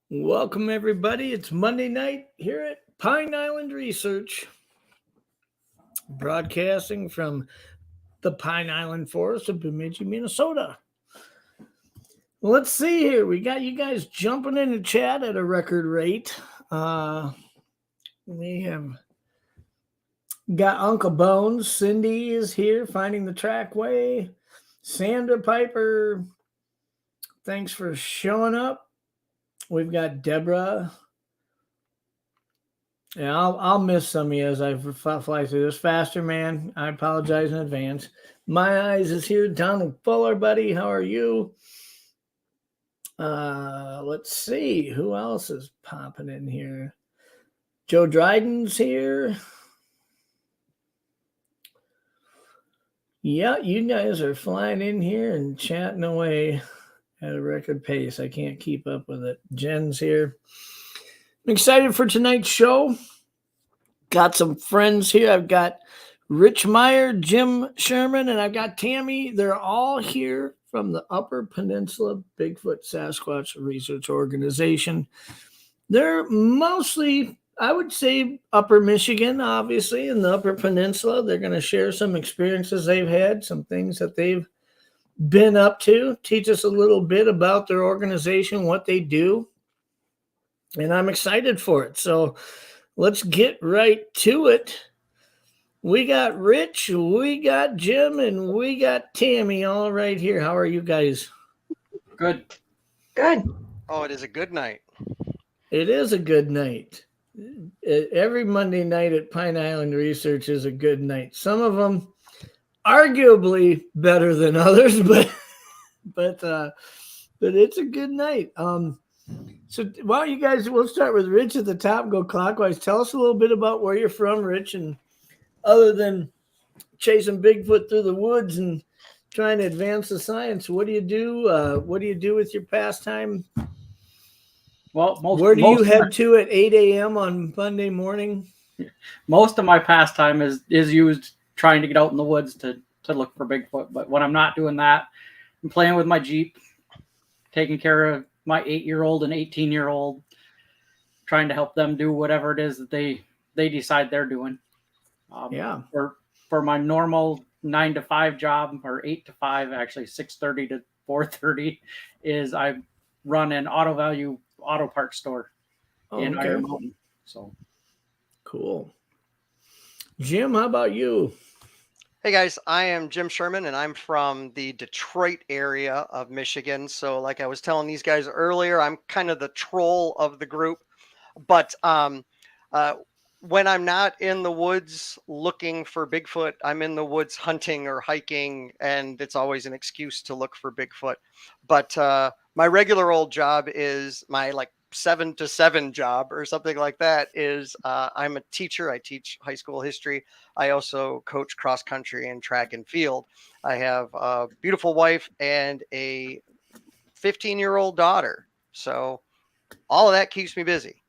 Welcome, everybody. It's Monday night here at Pine Island Research, broadcasting from the Pine Island Forest of Bemidji, Minnesota. Let's see here. We got you guys jumping in the chat at a record rate. We have got Uncle Bones. Cindy is here, finding the trackway. Sandra Piper, thanks for showing up. We've got Deborah. Yeah, I'll miss some of you as I fly through this faster, man. I apologize in advance. My Eyes is here. Donald Fuller, buddy. How are you? Let's see. Who else is popping in here? Joe Dryden's here. Yeah, you guys are flying in here and chatting away at a record pace. I can't keep up with it. Jen's here. I'm excited for tonight's show. Got some friends here. I've got Rich Meyer, Jim Sherman, and I've got Tammy. They're all here from the Upper Peninsula Bigfoot Sasquatch Research Organization. They're mostly, I would say, Upper Michigan, obviously, in the Upper Peninsula. They're going to share some experiences they've had, some things that they've been up to, teach us a little bit about their organization, what they do, and I'm excited for it. So let's get right to it. We got Rich, we got Jim, and we got Tammy all right here. How are you guys? Good. Oh, it is a good night. It is a good night. Every Monday night at Pine Island Research is a good night. Some of them arguably better than others, but it's a good night. So why don't you guys, we'll start with Rich at the top, go clockwise. Tell us a little bit about where you're from, Rich, and other than chasing Bigfoot through the woods and trying to advance the science, what do you do? What do you do with your pastime? Well, where do you head to at 8 a.m. on Monday morning? Most of my pastime is used trying to get out in the woods to look for Bigfoot. But when I'm not doing that, I'm playing with my Jeep, taking care of my 8-year-old and 18-year-old, trying to help them do whatever it is that they decide they're doing. For my normal 9 to 5 job, or 8 to 5, actually 6:30 to 4:30, is I run an auto parts store in Iron Mountain. So cool. Jim, how about you? Hey guys, I am Jim Sherman and I'm from the Detroit area of Michigan. So like I was telling these guys earlier, I'm kind of the troll of the group, but when I'm not in the woods looking for Bigfoot, I'm in the woods hunting or hiking, and it's always an excuse to look for Bigfoot. But my regular old job is my like 7 to 7 job or something like that is I'm a teacher. I teach high school history. I also coach cross country and track and field. I have a beautiful wife and a 15-year-old daughter. So all of that keeps me busy.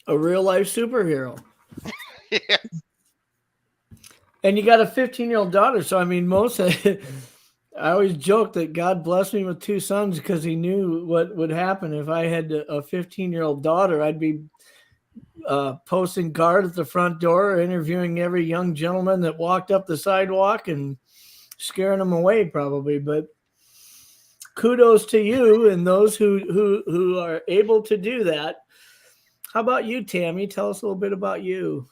A real life superhero. Yeah. And you got a 15-year-old daughter. So, I mean, I always joke that God blessed me with 2 sons because he knew what would happen. If I had a 15-year-old daughter, I'd be posting guard at the front door, interviewing every young gentleman that walked up the sidewalk and scaring them away probably. But kudos to you and those who are able to do that. How about you, Tammy? Tell us a little bit about you.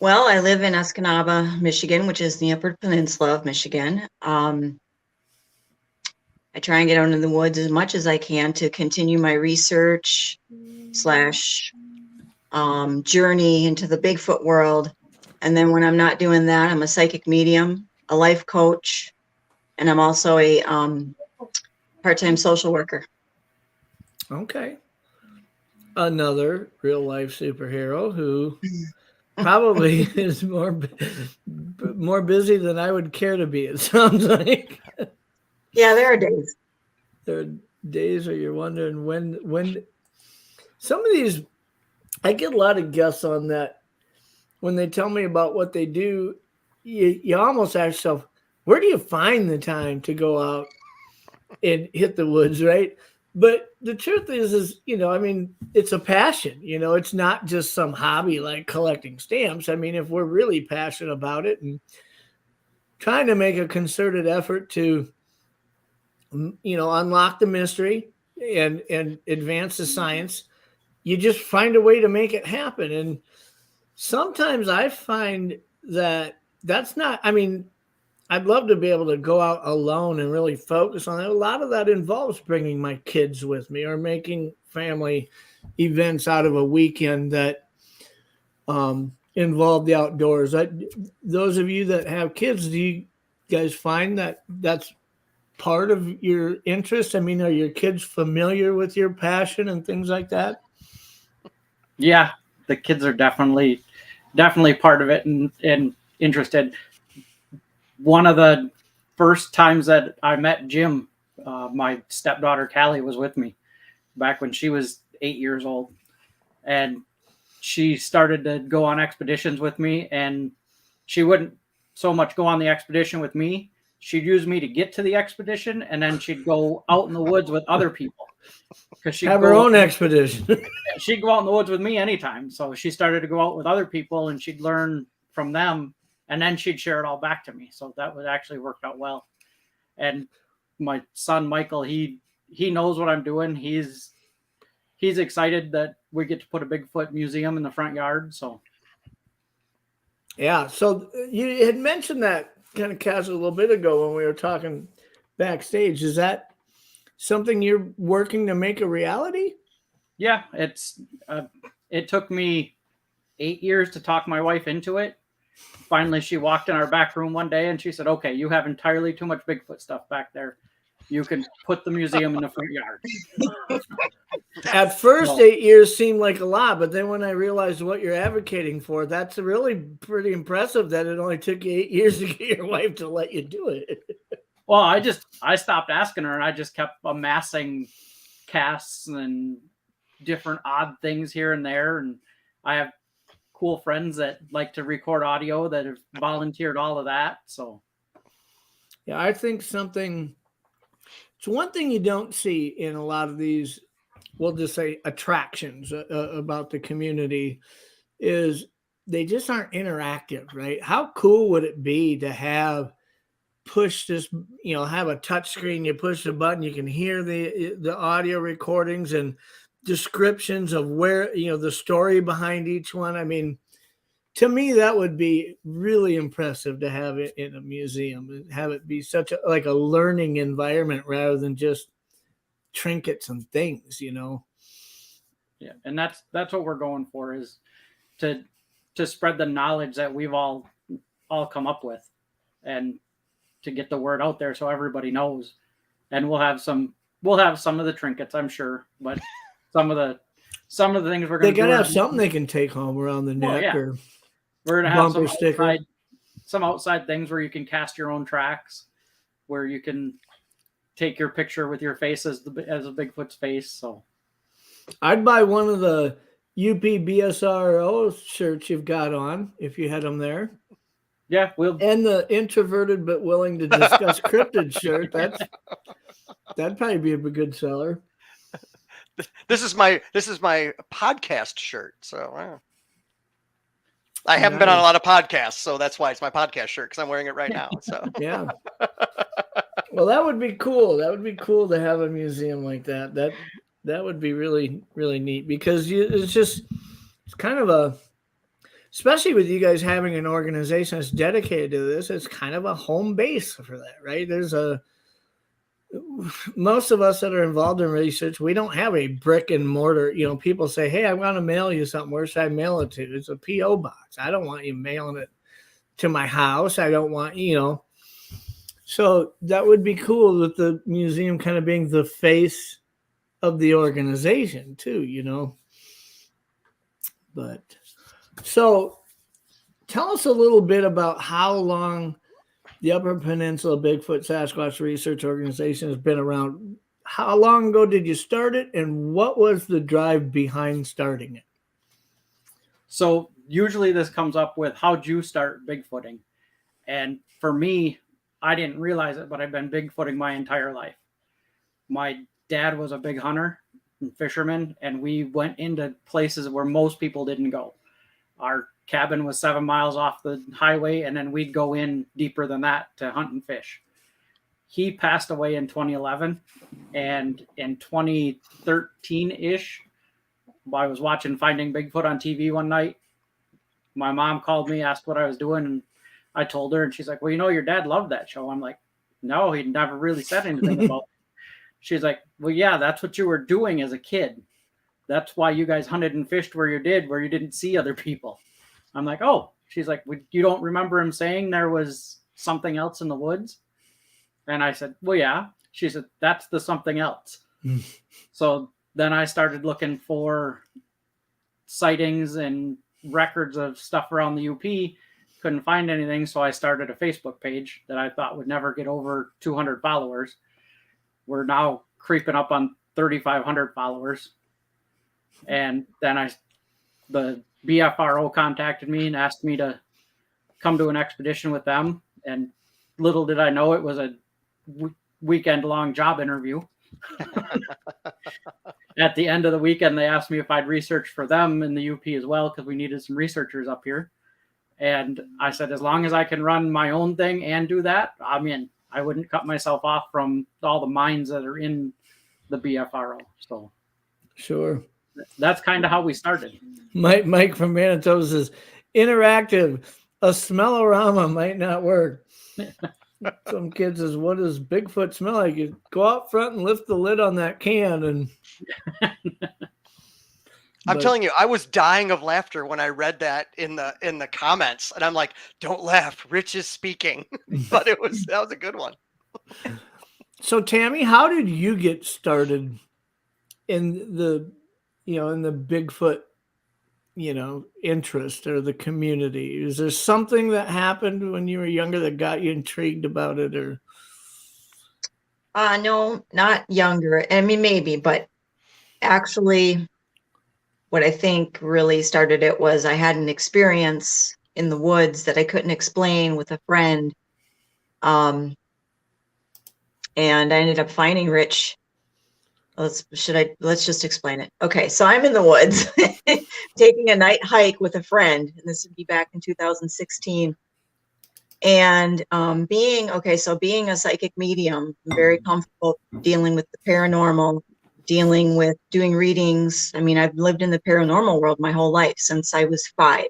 Well, I live in Escanaba, Michigan, which is the Upper Peninsula of Michigan. I try and get out into the woods as much as I can to continue my research / journey into the Bigfoot world. And then when I'm not doing that, I'm a psychic medium, a life coach, and I'm also a part-time social worker. Okay. Another real life superhero who probably is more busy than I would care to be, it sounds like. Yeah, there are days. There are days where you're wondering when some of these, I get a lot of guests on that when they tell me about what they do, you almost ask yourself, where do you find the time to go out and hit the woods, right? But the truth is, I mean, it's a passion, it's not just some hobby like collecting stamps. I mean, if we're really passionate about it and trying to make a concerted effort to, unlock the mystery and advance the science, you just find a way to make it happen. And sometimes I find that that's not, I mean, I'd love to be able to go out alone and really focus on it. A lot of that involves bringing my kids with me or making family events out of a weekend that involve the outdoors. Those of you that have kids, do you guys find that that's part of your interest? I mean, are your kids familiar with your passion and things like that? Yeah, the kids are definitely part of it and interested. One of the first times that I met Jim, my stepdaughter Callie was with me back when she was 8 years old. And she started to go on expeditions with me, and she wouldn't so much go on the expedition with me. She'd use me to get to the expedition, and then she'd go out in the woods with other people. Because she'd have her own expedition. She'd go out in the woods with me anytime. So she started to go out with other people, and she'd learn from them. And then she'd share it all back to me. So that would actually worked out well. And my son, Michael, he knows what I'm doing. He's excited that we get to put a Bigfoot museum in the front yard. So. Yeah. So you had mentioned that kind of casual a little bit ago when we were talking backstage. Is that something you're working to make a reality? Yeah, it took me 8 years to talk my wife into it. Finally, she walked in our back room one day and she said, okay, you have entirely too much Bigfoot stuff back there. You can put the museum in the front yard. At first, 8 years seemed like a lot, but then when I realized what you're advocating for, that's really pretty impressive that it only took you 8 years to get your wife to let you do it. Well, I stopped asking her, and I just kept amassing casts and different odd things here and there. And I have cool friends that like to record audio that have volunteered all of that. So, yeah, I think it's one thing you don't see in a lot of these, we'll just say attractions about the community is they just aren't interactive, right? How cool would it be to have push this, have a touch screen, you push the button, you can hear the audio recordings and descriptions of where, the story behind each one. I mean, to me, that would be really impressive to have it in a museum, have it be such a learning environment rather than just trinkets and things, Yeah, and that's what we're going for, is to spread the knowledge that we've all come up with, and to get the word out there so everybody knows. And we'll have some of the trinkets, I'm sure, but some of the things we're going to They gotta have something they can take home around the neck, yeah. or we're going to have bumper sticker. some outside things where you can cast your own tracks, where you can take your picture with your face as a Bigfoot's face. So I'd buy one of the UPBSRO shirts you've got on if you had them there. Yeah, and the introverted but willing to discuss cryptid shirt. That'd probably be a good seller. This is my podcast shirt. So I haven't been on a lot of podcasts, so that's why it's my podcast shirt, because I'm wearing it right now. So yeah. Well, that would be cool. That would be cool to have a museum like that. That would be really, really neat, because it's kind of especially with you guys having an organization that's dedicated to this, it's kind of a home base for that, right? Most of us that are involved in research, we don't have a brick and mortar. People say, hey, I want to mail you something. Where should I mail it to? It's a P.O. box. I don't want you mailing it to my house. I don't want, So that would be cool, with the museum kind of being the face of the organization too, But so tell us a little bit about how long the Upper Peninsula Bigfoot Sasquatch Research Organization has been around. How long ago did you start it, and what was the drive behind starting it? So usually this comes up with, how'd you start Bigfooting? And for me, I didn't realize it, but I've been Bigfooting my entire life. My dad was a big hunter and fisherman, and we went into places where most people didn't go. Our cabin was 7 miles off the highway, and then we'd go in deeper than that to hunt and fish. He passed away in 2011, and in 2013-ish, I was watching Finding Bigfoot on TV one night. My mom called me, asked what I was doing, and I told her, and she's like, well, your dad loved that show. I'm like, no, he never really said anything about it. She's like, well, yeah, that's what you were doing as a kid. That's why you guys hunted and fished where you didn't see other people. I'm like, oh. She's like, you don't remember him saying there was something else in the woods? And I said, well, yeah. She said, that's the something else. So then I started looking for sightings and records of stuff around the UP. Couldn't find anything, so I started a Facebook page that I thought would never get over 200 followers. We're now creeping up on 3,500 followers. And then the BFRO contacted me and asked me to come to an expedition with them. And little did I know it was a weekend-long job interview. At the end of the weekend, they asked me if I'd research for them in the UP as well, because we needed some researchers up here. And I said, as long as I can run my own thing and do that, I'm in. I wouldn't cut myself off from all the minds that are in the BFRO. So sure. That's kind of how we started. Mike from Manitoba says, interactive. A smellorama might not work. Some kid says, what does Bigfoot smell like? You go out front and lift the lid on that can. And I'm telling you, I was dying of laughter when I read that in the comments, and I'm like, don't laugh, Rich is speaking. But that was a good one. So Tammy, how did you get started in the Bigfoot, interest or the community? Is there something that happened when you were younger that got you intrigued about it, or? No, not younger. I mean, maybe, but actually what I think really started it was I had an experience in the woods that I couldn't explain with a friend. And I ended up finding Rich. Let's just explain it. Okay. So I'm in the woods taking a night hike with a friend, and this would be back in 2016. And being a psychic medium, I'm very comfortable dealing with the paranormal, dealing with doing readings. I mean, I've lived in the paranormal world my whole life since I was 5.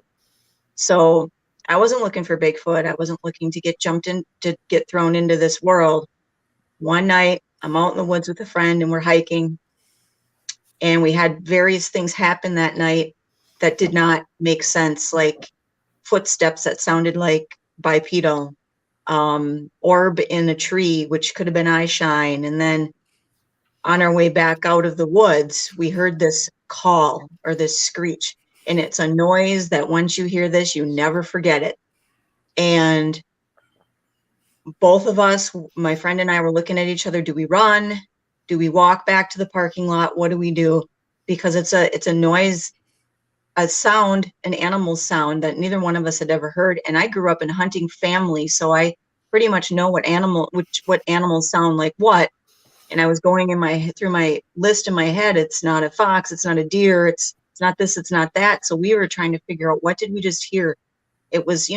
So I wasn't looking for Bigfoot. I wasn't looking to get thrown into this world. One night I'm out in the woods with a friend and we're hiking. And we had various things happen that night that did not make sense, like footsteps that sounded like bipedal, orb in a tree, which could have been eye shine. And then on our way back out of the woods, we heard this call or this screech. And it's a noise that once you hear this, you never forget it. And both of us, my friend and I, were looking at each other. Do we run? Do we walk back to the parking lot? What do we do? Because it's a noise, a sound, an animal sound that neither one of us had ever heard. And I grew up in a hunting family, so I pretty much know what animals sound like what. And I was going through my list in my head. It's not a fox, it's not a deer, it's not this, it's not that. So we were trying to figure out, what did we just hear? It was,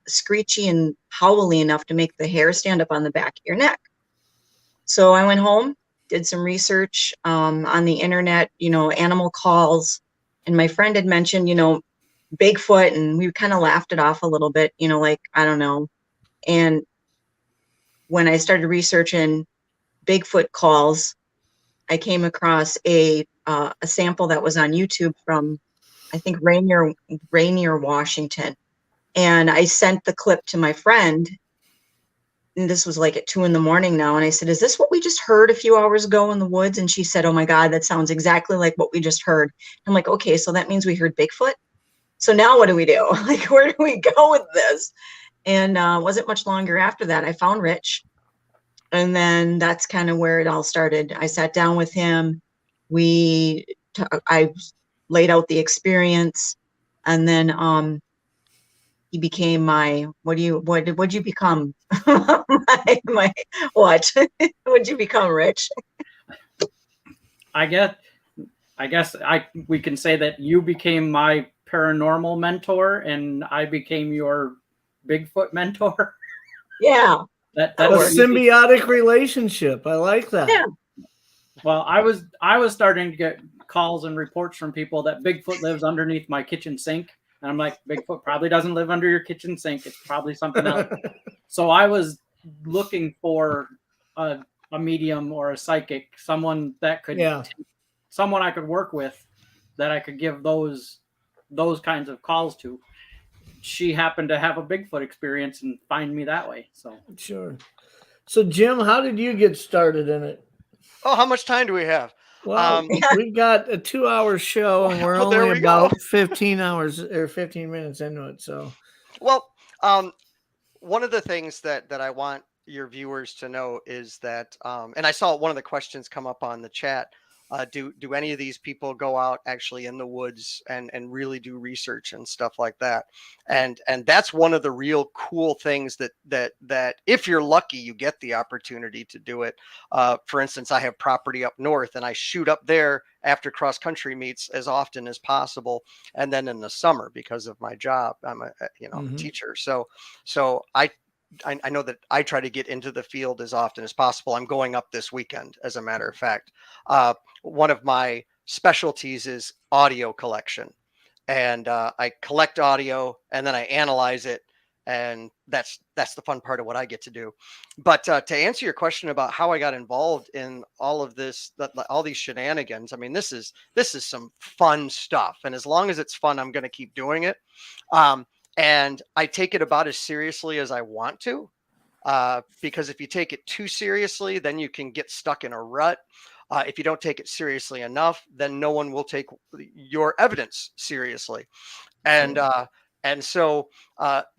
screechy and howly enough to make the hair stand up on the back of your neck. So I went home, did some research on the internet, animal calls. And my friend had mentioned, Bigfoot, and we kind of laughed it off a little bit, like, I don't know. And when I started researching Bigfoot calls, I came across a sample that was on YouTube from, I think, Rainier, Washington. And I sent the clip to my friend, and this was like at 2 a.m. now. And I said, is this what we just heard a few hours ago in the woods? And she said, oh my God, that sounds exactly like what we just heard. I'm like, okay, so that means we heard Bigfoot. So now what do we do? Like, where do we go with this? And wasn't much longer after that, I found Rich. And then that's kind of where it all started. I sat down with him. I laid out the experience, and then he became my, what'd you become? my what? What'd you become, Rich? I guess we can say that you became my paranormal mentor and I became your Bigfoot mentor. Yeah. That's a symbiotic relationship. I like that. Yeah. Well, I was starting to get calls and reports from people that Bigfoot lives underneath my kitchen sink. And I'm like, Bigfoot probably doesn't live under your kitchen sink. It's probably something else. So I was looking for a medium or a psychic, someone that could, someone I could work with, that I could give those kinds of calls to. She happened to have a Bigfoot experience and find me that way. So sure. So Jim, how did you get started in it? Oh, how much time do we have? Well, we've got a 2-hour show, and we're only about 15 hours or 15 minutes into it. So, well, one of the things that I want your viewers to know is that, and I saw one of the questions come up on the chat. Do any of these people go out actually in the woods and really do research and stuff like that? And that's one of the real cool things that if you're lucky, you get the opportunity to do it. For instance, I have property up north, and I shoot up there after cross country meets as often as possible. And then in the summer, because of my job, I'm a teacher. So I know that I try to get into the field as often as possible. I'm going up this weekend, as a matter of fact. One of my specialties is audio collection, and I collect audio and then I analyze it, and that's the fun part of what I get to do. But to answer your question about how I got involved in all of this, all these shenanigans, I mean, this is some fun stuff, and as long as it's fun, I'm going to keep doing it. And I take it about as seriously as I want to, because if you take it too seriously, then you can get stuck in a rut. If you don't take it seriously enough, then no one will take your evidence seriously. And so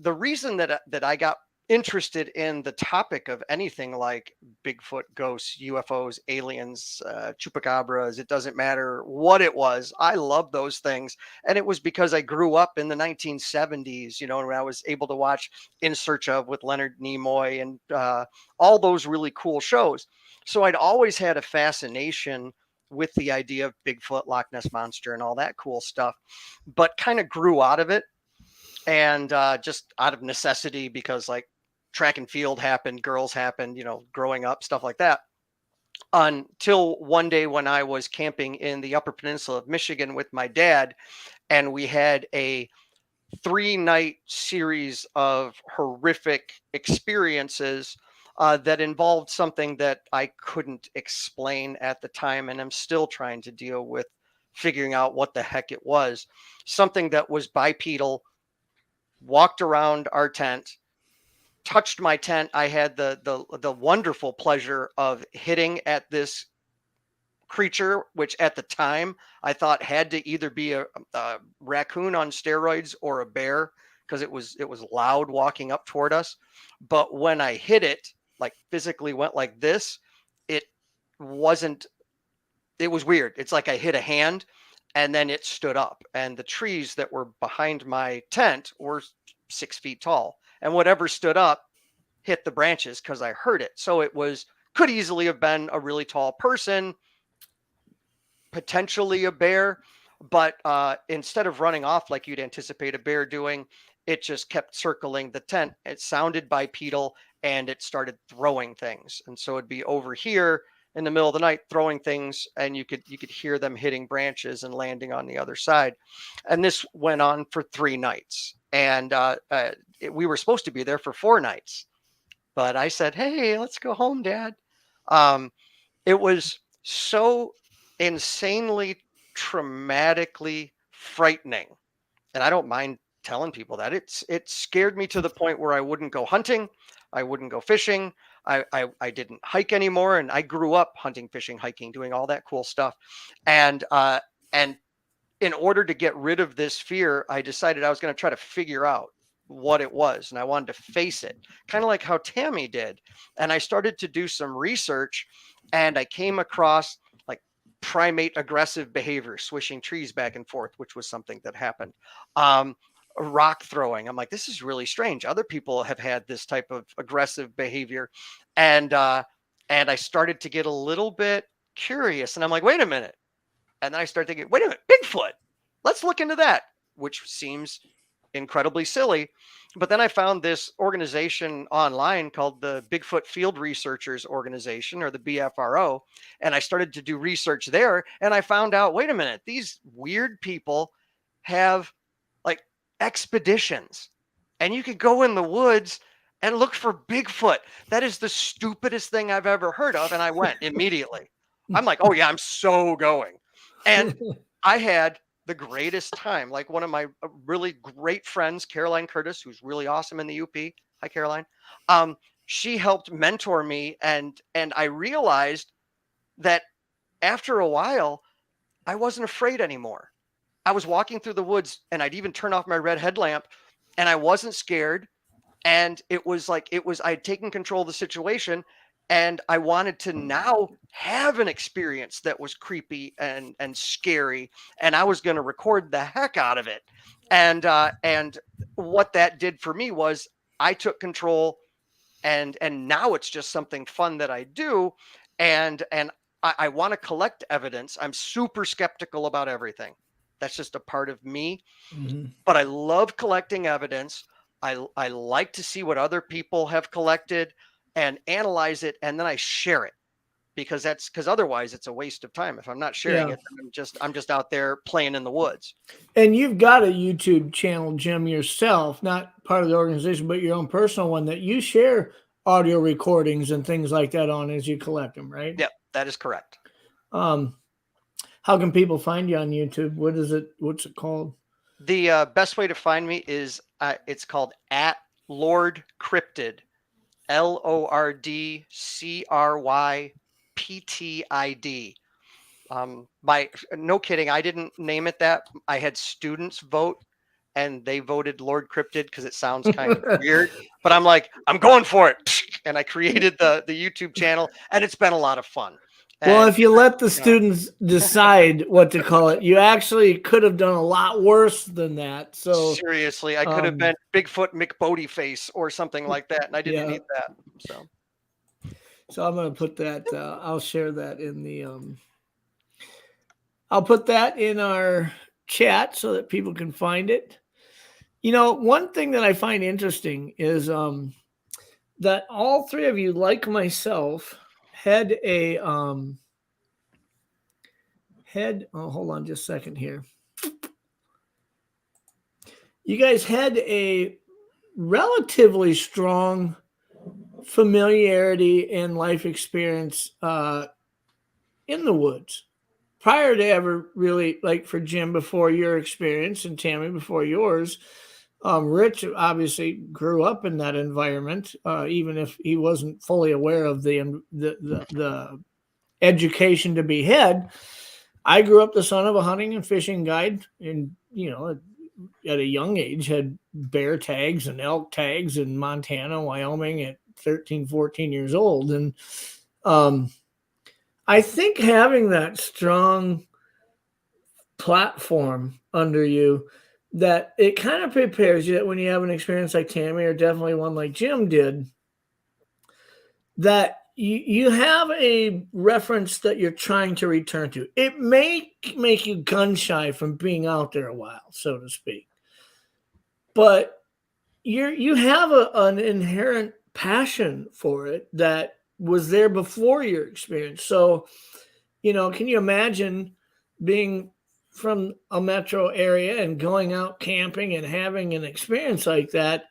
the reason that I got interested in the topic of anything like Bigfoot, ghosts, UFOs, aliens, chupacabras, it doesn't matter what it was. I love those things. And it was because I grew up in the 1970s, when I was able to watch In Search of with Leonard Nimoy and all those really cool shows. So I'd always had a fascination with the idea of Bigfoot, Loch Ness Monster, and all that cool stuff, but kind of grew out of it. And just out of necessity, because like track and field happened, girls happened, growing up, stuff like that. Until one day when I was camping in the Upper Peninsula of Michigan with my dad, and we had a 3-night series of horrific experiences that involved something that I couldn't explain at the time, and I'm still trying to deal with figuring out what the heck it was. Something that was bipedal walked around our tent, touched my tent. I had the wonderful pleasure of hitting at this creature, which at the time I thought had to either be a raccoon on steroids or a bear, because it was loud walking up toward us. But when I hit it, like physically went like this, it was weird. It's like I hit a hand and then it stood up, and the trees that were behind my tent were 6 feet tall, and whatever stood up hit the branches because I heard it. So it could easily have been a really tall person, potentially a bear, but instead of running off like you'd anticipate a bear doing, it just kept circling the tent. It sounded bipedal, and it started throwing things. And so it'd be over here in the middle of the night throwing things, and you could hear them hitting branches and landing on the other side. And this went on for 3 nights. And we were supposed to be there for 4 nights. But I said, hey, let's go home, Dad. It was so insanely traumatically frightening. And I don't mind telling people that. It scared me to the point where I wouldn't go hunting. I wouldn't go fishing. I didn't hike anymore. And I grew up hunting, fishing, hiking, doing all that cool stuff. And in order to get rid of this fear, I decided I was going to try to figure out what it was. And I wanted to face it, kind of like how Tammy did. And I started to do some research, and I came across like primate aggressive behavior, swishing trees back and forth, which was something that happened. Rock throwing. I'm like, this is really strange. Other people have had this type of aggressive behavior. And I started to get a little bit curious, and I'm like, wait a minute. And then I started thinking, wait a minute, Bigfoot, let's look into that, which seems incredibly silly. But then I found this organization online called the Bigfoot Field Researchers Organization, or the BFRO. And I started to do research there, and I found out, wait a minute, these weird people have like expeditions, and you could go in the woods and look for Bigfoot. That is the stupidest thing I've ever heard of. And I went immediately. I'm like, oh yeah, I'm so going. And I had the greatest time. Like, one of my really great friends, Caroline Curtis, who's really awesome in the UP. Hi, Caroline. She helped mentor me. And I realized that after a while, I wasn't afraid anymore. I was walking through the woods, and I'd even turn off my red headlamp, and I wasn't scared. And I'd taken control of the situation, and I wanted to now have an experience that was creepy and scary, and I was going to record the heck out of it. And what that did for me was I took control, and now it's just something fun that I do. And I want to collect evidence. I'm super skeptical about everything. That's just a part of me. Mm-hmm. But I love collecting evidence. I like to see what other people have collected and analyze it, and then I share it, because otherwise it's a waste of time. If I'm not sharing it, I'm just out there playing in the woods. And you've got a YouTube channel, Jim, yourself, not part of the organization, but your own personal one that you share audio recordings and things like that on as you collect them, right? Yeah, that is correct. How can people find you on YouTube? What's it called? The best way to find me is it's called @Lord Cryptid, LORDCRYPTID. No kidding, I didn't name it that. I had students vote, and they voted Lord Cryptid because it sounds kind of weird. But I'm like, I'm going for it, and I created the YouTube channel, and it's been a lot of fun. Well, if you let the students decide what to call it, you actually could have done a lot worse than that. So seriously, I could have been Bigfoot McBodyface or something like that, and I didn't need that. So I'm going to put that. I'll share that in the. I'll put that in our chat so that people can find it. You know, one thing that I find interesting is that all three of you, like myself, had a hold on just a second here. You guys had a relatively strong familiarity and life experience in the woods. prior to ever really, like for Jim before your experience and Tammy before yours, Rich obviously grew up in that environment, even if he wasn't fully aware of the education to be had. I grew up the son of a hunting and fishing guide, and at a young age had bear tags and elk tags in Montana, Wyoming at 13, 14 years old. And I think having that strong platform under you, that it kind of prepares you that when you have an experience like Tammy, or definitely one like Jim did, that you have a reference that you're trying to return to. It may make you gun shy from being out there a while, so to speak, but you have an inherent passion for it that was there before your experience. So, can you imagine being from a metro area and going out camping and having an experience like that?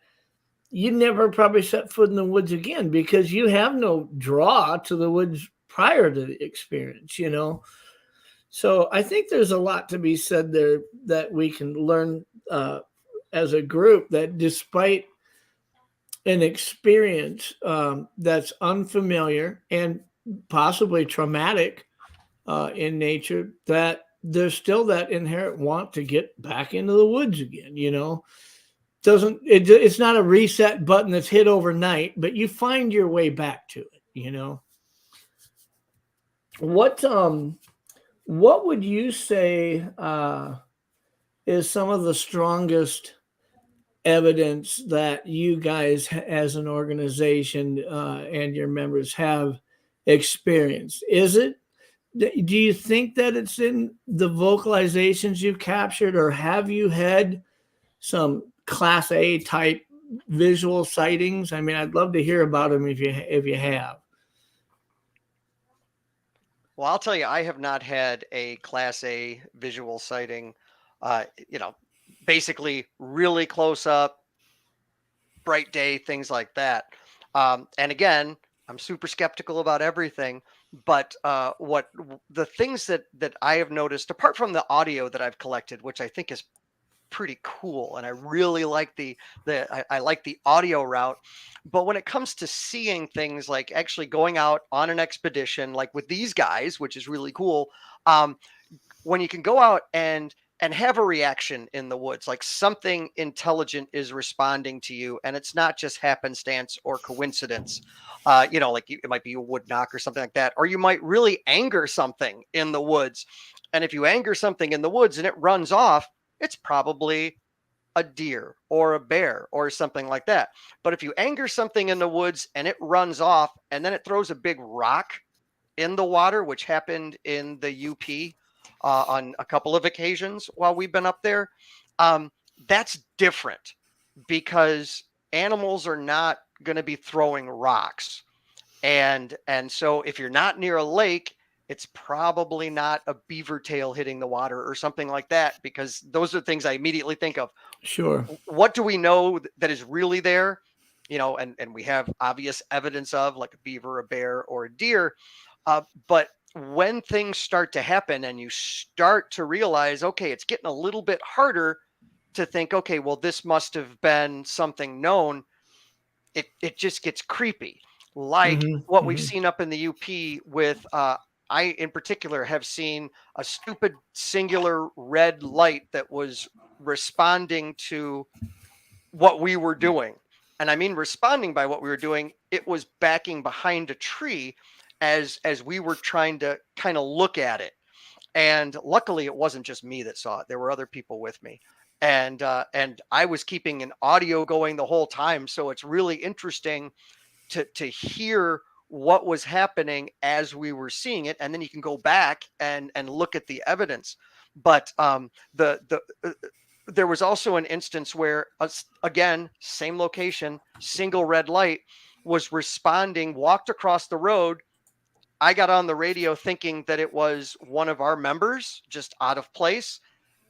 You never probably set foot in the woods again because you have no draw to the woods prior to the experience, So I think there's a lot to be said there that we can learn as a group, that despite an experience that's unfamiliar and possibly traumatic in nature, that there's still that inherent want to get back into the woods again, It's not a reset button that's hit overnight, but you find your way back to it, What would you say is some of the strongest evidence that you guys as an organization and your members have experienced? Do you think that it's in the vocalizations you've captured, or have you had some Class A type visual sightings? I mean, I'd love to hear about them if you have. Well, I'll tell you, I have not had a Class A visual sighting. Basically really close up, bright day, things like that. And again, I'm super skeptical about everything. But what the things that I have noticed, apart from the audio that I've collected, which I think is pretty cool, and I really like I like the audio route, but when it comes to seeing things, like actually going out on an expedition like with these guys, which is really cool, when you can go out and have a reaction in the woods, like something intelligent is responding to you, and it's not just happenstance or coincidence. It might be a wood knock or something like that, or you might really anger something in the woods, and if you anger something in the woods and it runs off, it's probably a deer or a bear or something like that. But if you anger something in the woods and it runs off and then it throws a big rock in the water, which happened in the UP on a couple of occasions while we've been up there, that's different, because animals are not going to be throwing rocks. And so if you're not near a lake, it's probably not a beaver tail hitting the water or something like that, because those are things I immediately think of. Sure. What do we know that is really there? And we have obvious evidence of, like a beaver, a bear, or a deer. But when things start to happen and you start to realize, okay, it's getting a little bit harder to think, okay, well, this must have been something known, it just gets creepy. Like what we've seen up in the UP with I, in particular, have seen a stupid singular red light that was responding to what we were doing. And I mean, responding by what we were doing, it was backing behind a tree as we were trying to kind of look at it. And luckily, it wasn't just me that saw it. There were other people with me. And I was keeping an audio going the whole time. So it's really interesting to hear what was happening as we were seeing it, and then you can go back and look at the evidence. But there was also an instance where, again, same location, single red light, was responding, walked across the road. I got on the radio thinking that it was one of our members just out of place,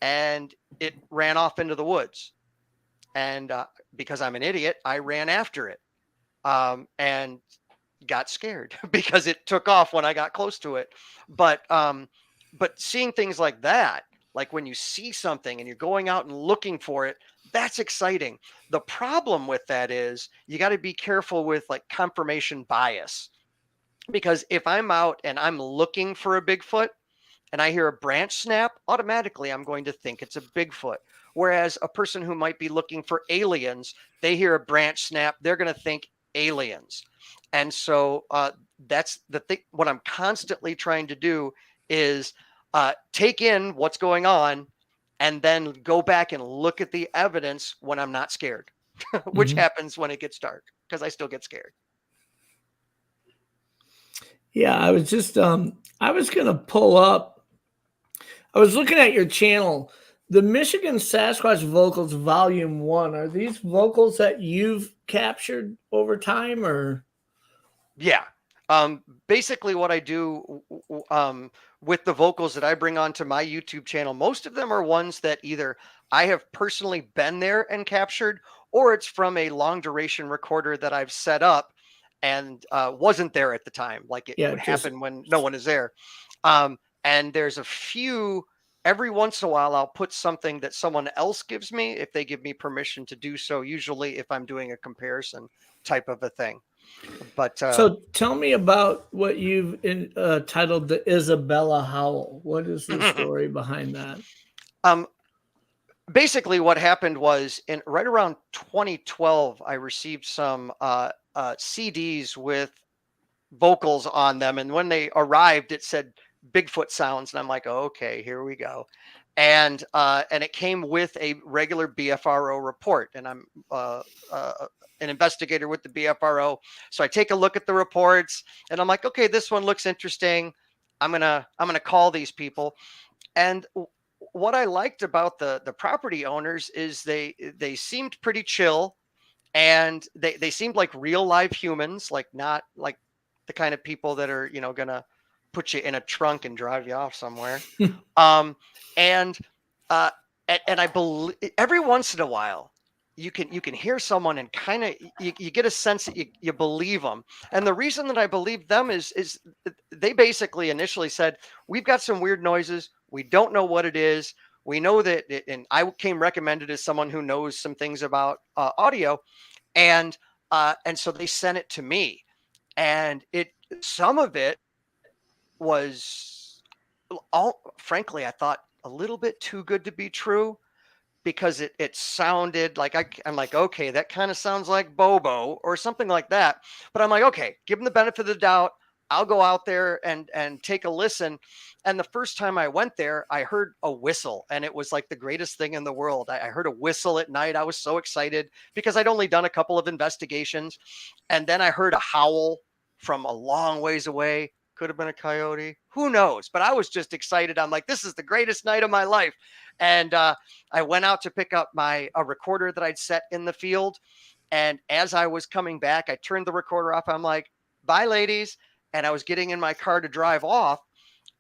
and it ran off into the woods. And because I'm an idiot, I ran after it and got scared because it took off when I got close to it. But but seeing things like that, like when you see something and you're going out and looking for it, that's exciting. The problem with that is you got to be careful with like confirmation bias, because if I'm out and I'm looking for a Bigfoot and I hear a branch snap, automatically I'm going to think it's a Bigfoot. Whereas a person who might be looking for aliens, they hear a branch snap, they're going to think aliens. And so that's the thing. What I'm constantly trying to do is take in what's going on and then go back and look at the evidence when I'm not scared, which happens when it gets dark, because I still get scared. Yeah, I was just I was gonna pull up. I was looking at your channel, the Michigan Sasquatch Vocals Volume 1. Are these vocals that you've captured over time, or? Yeah. Basically what I do with the vocals that I bring onto my YouTube channel, most of them are ones that either I have personally been there and captured, or it's from a long duration recorder that I've set up and wasn't there at the time. Like it would happen when no one is there. And there's a few, every once in a while, I'll put something that someone else gives me if they give me permission to do so, usually if I'm doing a comparison type of a thing. But so tell me about what you've titled the Isabella Howl. What is the story behind that? Basically what happened was right around 2012, I received some CDs with vocals on them. And when they arrived, it said Bigfoot sounds. And I'm like, oh, okay, here we go. And it came with a regular BFRO report. And I'm an investigator with the BFRO. So I take a look at the reports and I'm like, okay, this one looks interesting. I'm going to call these people. And what I liked about the property owners is they seemed pretty chill, and they seemed like real live humans, like not like the kind of people that are, you know, going to put you in a trunk and drive you off somewhere. And I believe every once in a while you can hear someone and kind of you get a sense that you believe them. And the reason that I believe them is they basically initially said, we've got some weird noises. We don't know what it is. We know that and I came recommended as someone who knows some things about audio. And so they sent it to me, and some of it was frankly, I thought a little bit too good to be true, because it sounded like I'm like, okay, that kind of sounds like Bobo or something like that. But I'm like, okay, give them the benefit of the doubt. I'll go out there and take a listen. And the first time I went there, I heard a whistle, and it was like the greatest thing in the world. I heard a whistle at night. I was so excited because I'd only done a couple of investigations. And then I heard a howl from a long ways away. Could have been a coyote. Who knows? But I was just excited. I'm like, this is the greatest night of my life. And I went out to pick up a recorder that I'd set in the field. And as I was coming back, I turned the recorder off. I'm like, bye, ladies. And I was getting in my car to drive off.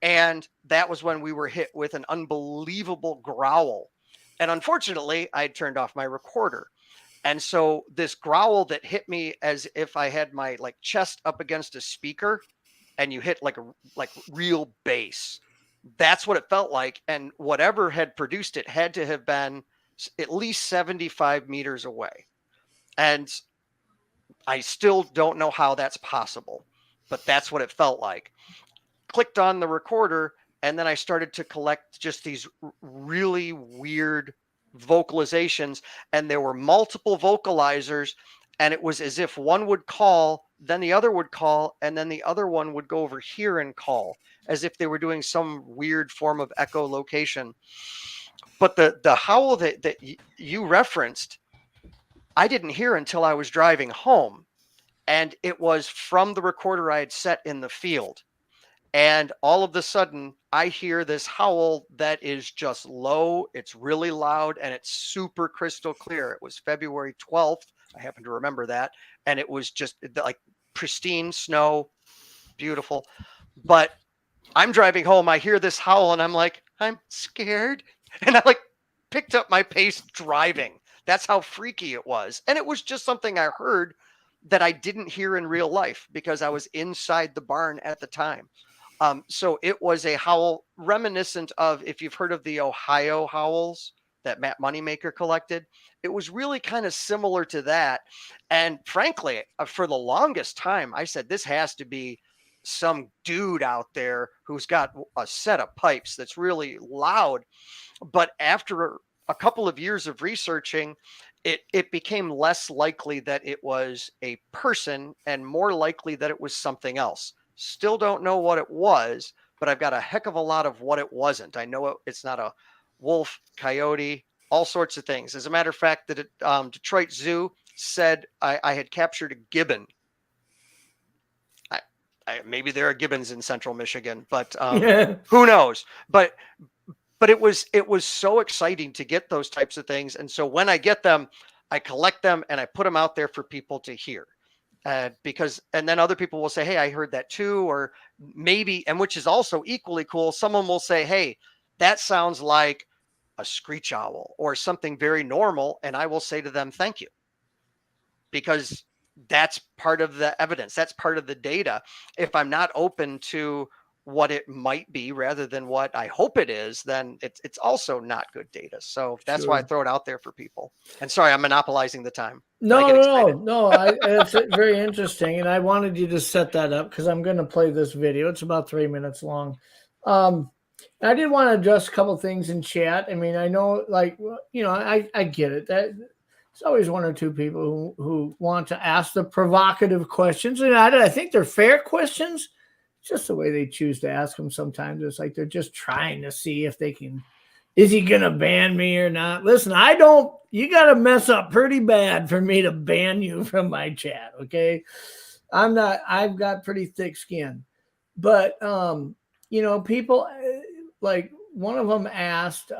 And that was when we were hit with an unbelievable growl. And unfortunately, I turned off my recorder. And so this growl that hit me as if I had my like chest up against a speaker, and you hit like real bass. That's what it felt like. And whatever had produced it had to have been at least 75 meters away. And I still don't know how that's possible, but that's what it felt like. Clicked on the recorder, and then I started to collect just these really weird vocalizations, and there were multiple vocalizers, and it was as if one would call, then the other would call, and then the other one would go over here and call, as if they were doing some weird form of echolocation. But the howl that you referenced, I didn't hear until I was driving home, and it was from the recorder I had set in the field. And all of a sudden, I hear this howl that is just low. It's really loud, and it's super crystal clear. It was February 12th. I happen to remember that. And it was just like pristine snow, beautiful. But I'm driving home. I hear this howl, and I'm like, I'm scared. And I like picked up my pace driving. That's how freaky it was. And it was just something I heard that I didn't hear in real life because I was inside the barn at the time. So it was a howl reminiscent of, if you've heard of the Ohio howls that Matt Moneymaker collected, it was really kind of similar to that. And frankly, for the longest time, I said, this has to be some dude out there who's got a set of pipes that's really loud. But after a couple of years of researching, it became less likely that it was a person and more likely that it was something else. Still don't know what it was, but I've got a heck of a lot of what it wasn't. I know it's not a wolf, coyote, all sorts of things. As a matter of fact, the Detroit Zoo said I had captured a gibbon. Maybe there are gibbons in central Michigan, but who knows? But it was so exciting to get those types of things. And so when I get them, I collect them and I put them out there for people to hear. And then other people will say, hey, I heard that too. Or maybe, and which is also equally cool, someone will say, hey, that sounds like a screech owl or something very normal. And I will say to them, thank you. Because that's part of the evidence. That's part of the data. If I'm not open to what it might be rather than what I hope it is, then it's also not good data. So that's why I throw it out there for people. And sorry, I'm monopolizing the time. No. It's very interesting. And I wanted you to set that up because I'm going to play this video. It's about 3 minutes long. I did want to address a couple of things in chat. I mean, I know, like, you know, I get it. That there's always one or two people who want to ask the provocative questions. And I think they're fair questions. Just the way they choose to ask them sometimes. It's like they're just trying to see if they can, is he going to ban me or not? Listen, you got to mess up pretty bad for me to ban you from my chat, okay? I've got pretty thick skin. But, you know, people, like one of them asked,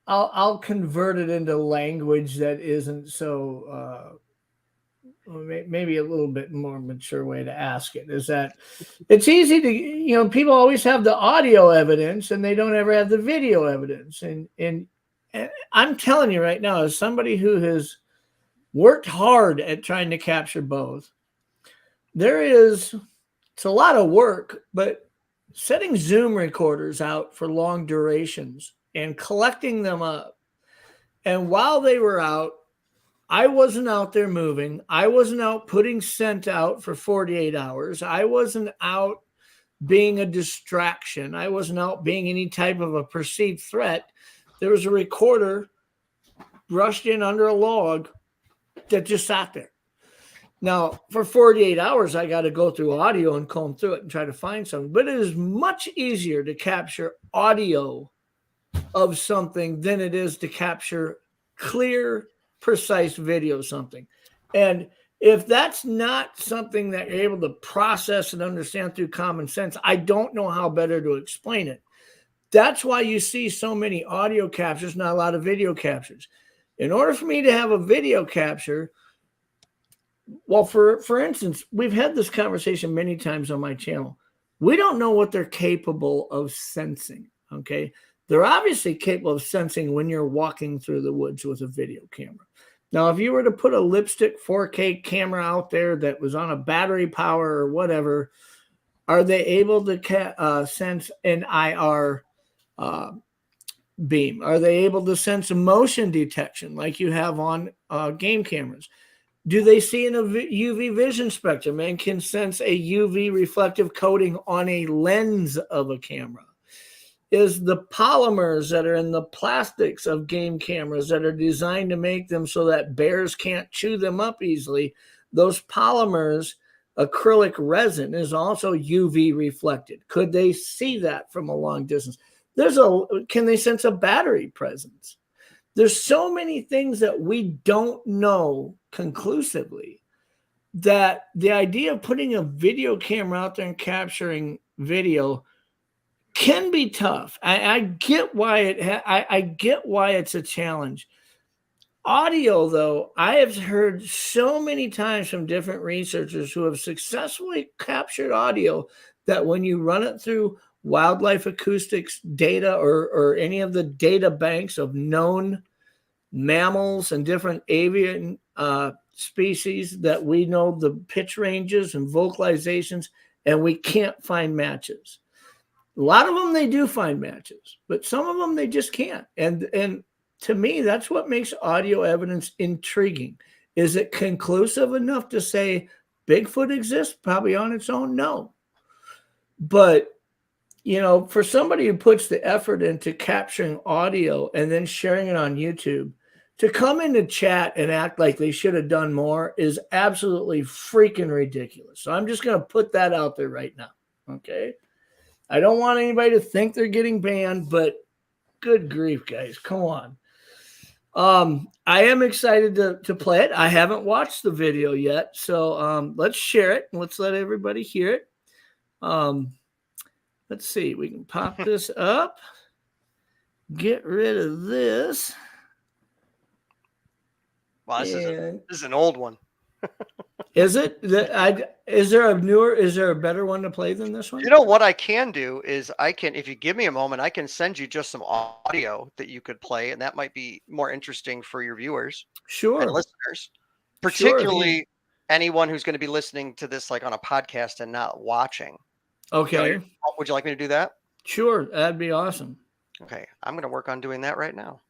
I'll convert it into language that isn't so, maybe a little bit more mature way to ask it is that it's easy to, you know, people always have the audio evidence and they don't ever have the video evidence. And I'm telling you right now, as somebody who has worked hard at trying to capture both, it's a lot of work, but setting Zoom recorders out for long durations and collecting them up. And while they were out, I wasn't out there moving. I wasn't out putting scent out for 48 hours. I wasn't out being a distraction. I wasn't out being any type of a perceived threat. There was a recorder brushed in under a log that just sat there. Now, for 48 hours, I got to go through audio and comb through it and try to find something. But it is much easier to capture audio of something than it is to capture clear, precise video something. And if that's not something that you're able to process and understand through common sense, I don't know how better to explain it. That's why you see so many audio captures, not a lot of video captures. In order for me to have a video capture, well, for instance, we've had this conversation many times on my channel. We don't know what they're capable of sensing, okay? They're obviously capable of sensing when you're walking through the woods with a video camera. Now, if you were to put a lipstick 4K camera out there that was on a battery power or whatever, are they able to sense an IR beam? Are they able to sense a motion detection like you have on game cameras? Do they see in a UV vision spectrum and can sense a UV reflective coating on a lens of a camera? Is the polymers that are in the plastics of game cameras that are designed to make them so that bears can't chew them up easily, those polymers, acrylic resin is also UV reflected. Could they see that from a long distance? Can they sense a battery presence? There's so many things that we don't know conclusively that the idea of putting a video camera out there and capturing video can be tough. I get why I get why it's a challenge. Audio, though, I have heard so many times from different researchers who have successfully captured audio that when you run it through wildlife acoustics data or any of the data banks of known mammals and different avian species that we know the pitch ranges and vocalizations, and we can't find matches. A lot of them they do find matches, but some of them they just can't. And to me, that's what makes audio evidence intriguing. Is it conclusive enough to say Bigfoot exists? Probably on its own, no. But for somebody who puts the effort into capturing audio and then sharing it on YouTube, to come into chat and act like they should have done more is absolutely freaking ridiculous. So I'm just going to put that out there right now. Okay. I don't want anybody to think they're getting banned, but good grief, guys. Come on. I am excited to play it. I haven't watched the video yet. So let's share it. Let's let everybody hear it. Let's see. We can pop this up. Get rid of this. Wow, this is an old one. Is it? Is there a better one to play than this one? What I can do is if you give me a moment, I can send you just some audio that you could play, and that might be more interesting for your viewers. Sure. And listeners, particularly anyone who's going to be listening to this like on a podcast and not watching. Okay. Would you like me to do that? Sure. That'd be awesome. Okay. I'm going to work on doing that right now.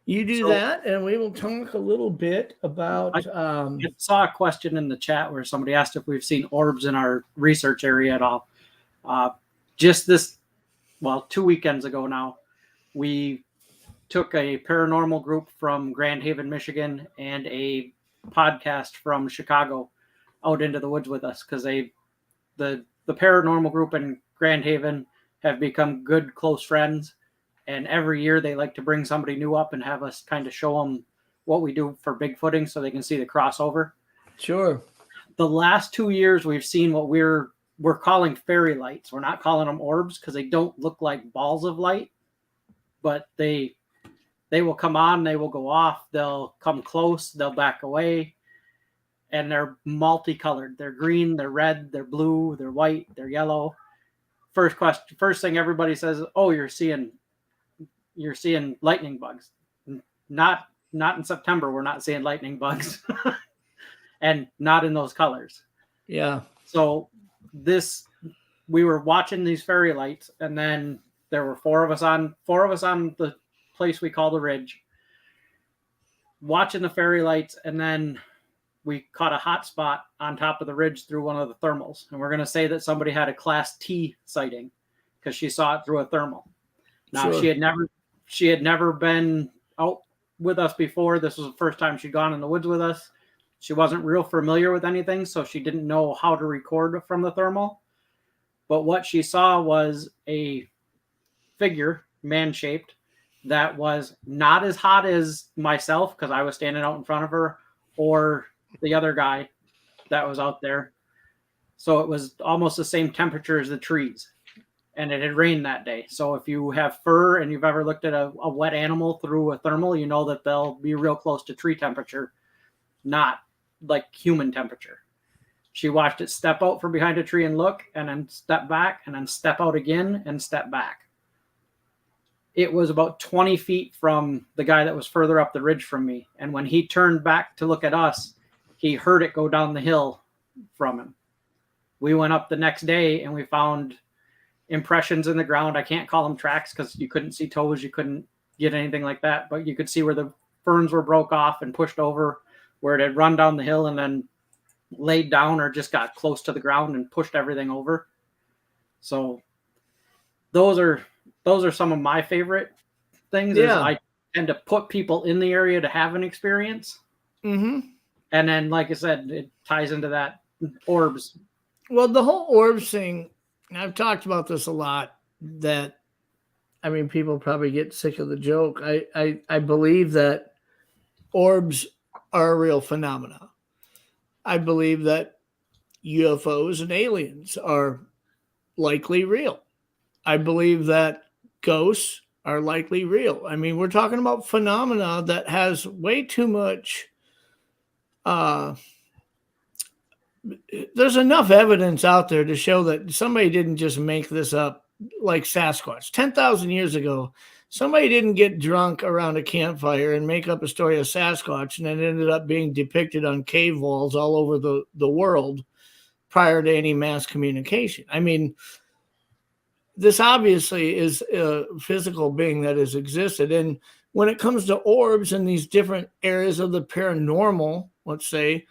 You do that, and we will talk a little bit about. I saw a question in the chat where somebody asked if we've seen orbs in our research area at all. Just 2 weekends ago now, we took a paranormal group from Grand Haven, Michigan, and a podcast from Chicago out into the woods with us because the paranormal group in Grand Haven have become good, close friends. And every year they like to bring somebody new up and have us kind of show them what we do for Bigfooting so they can see the crossover. Sure. The last 2 years we've seen what we're calling fairy lights. We're not calling them orbs because they don't look like balls of light, but they will come on, they will go off, they'll come close, they'll back away, and they're multicolored. They're green, they're red, they're blue, they're white, they're yellow. First thing everybody says, "Oh, you're seeing lightning bugs." Not in September. We're not seeing lightning bugs and not in those colors. Yeah. So we were watching these fairy lights, and then there were four of us on the place we call the Ridge watching the fairy lights. And then we caught a hot spot on top of the ridge through one of the thermals. And we're going to say that somebody had a Class T sighting because she saw it through a thermal. Now, Sure. she had never been out with us before. This was the first time she'd gone in the woods with us. She wasn't real familiar with anything, so she didn't know how to record from the thermal. But what she saw was a figure, man-shaped, that was not as hot as myself because I was standing out in front of her, or the other guy that was out there. So it was almost the same temperature as the trees. And it had rained that day. So if you have fur and you've ever looked at a wet animal through a thermal, you know that they'll be real close to tree temperature, not like human temperature. She watched it step out from behind a tree and look, and then step back, and then step out again and step back. It was about 20 feet from the guy that was further up the ridge from me. And when he turned back to look at us, he heard it go down the hill from him. We went up the next day and we found impressions in the ground. I can't call them tracks because you couldn't see toes. You couldn't get anything like that, but you could see where the ferns were broke off and pushed over, where it had run down the hill and then laid down or just got close to the ground and pushed everything over. So those are some of my favorite things. Yeah. Is I tend to put people in the area to have an experience. Mm-hmm. And then, like I said, it ties into that orbs. Well, the whole orbs thing, I've talked about this a lot, that, I mean, people probably get sick of the joke. I believe that orbs are a real phenomena. I believe that UFOs and aliens are likely real. I believe that ghosts are likely real. I mean, we're talking about phenomena that has way too much. There's enough evidence out there to show that somebody didn't just make this up, like Sasquatch. 10,000 years ago, somebody didn't get drunk around a campfire and make up a story of Sasquatch, and it ended up being depicted on cave walls all over the world prior to any mass communication. I mean, this obviously is a physical being that has existed. And when it comes to orbs and these different areas of the paranormal, let's say,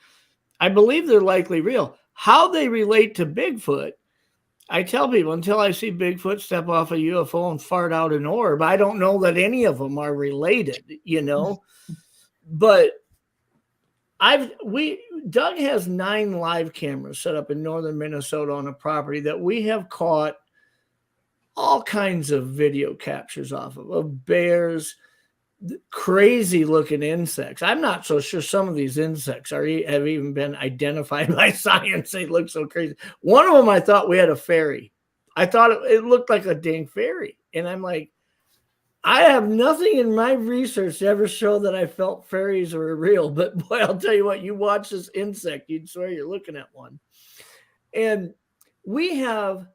I believe they're likely real. How they relate to Bigfoot, I tell people, until I see Bigfoot step off a UFO and fart out an orb, I don't know that any of them are related, you know. But Doug has 9 live cameras set up in northern Minnesota on a property that we have caught all kinds of video captures off of bears, crazy looking insects. I'm not so sure some of these insects have even been identified by science. They look so crazy. One of them, I thought we had a fairy. I thought it looked like a dang fairy. And I'm like, I have nothing in my research to ever show that I felt fairies were real. But boy, I'll tell you what, you watch this insect, you'd swear you're looking at one. And we have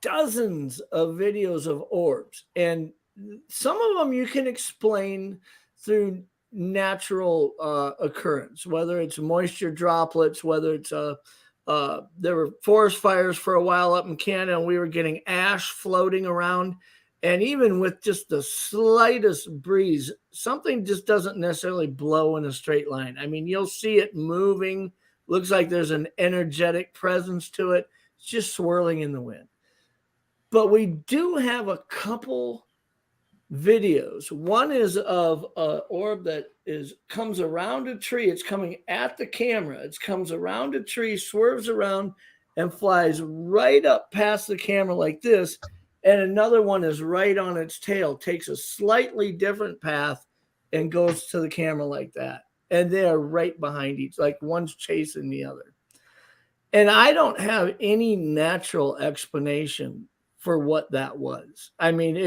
dozens of videos of orbs, and some of them you can explain through natural occurrence, whether it's moisture droplets, whether it's there were forest fires for a while up in Canada, and we were getting ash floating around. And even with just the slightest breeze, something just doesn't necessarily blow in a straight line. I mean, you'll see it moving. Looks like there's an energetic presence to it. It's just swirling in the wind. But we do have a couple videos. One is of an orb that comes around a tree. It's coming at the camera. It comes around a tree, swerves around, and flies right up past the camera like this. And another one is right on its tail, takes a slightly different path and goes to the camera like that. And they are right behind each, like one's chasing the other. And I don't have any natural explanation for what that was. I mean,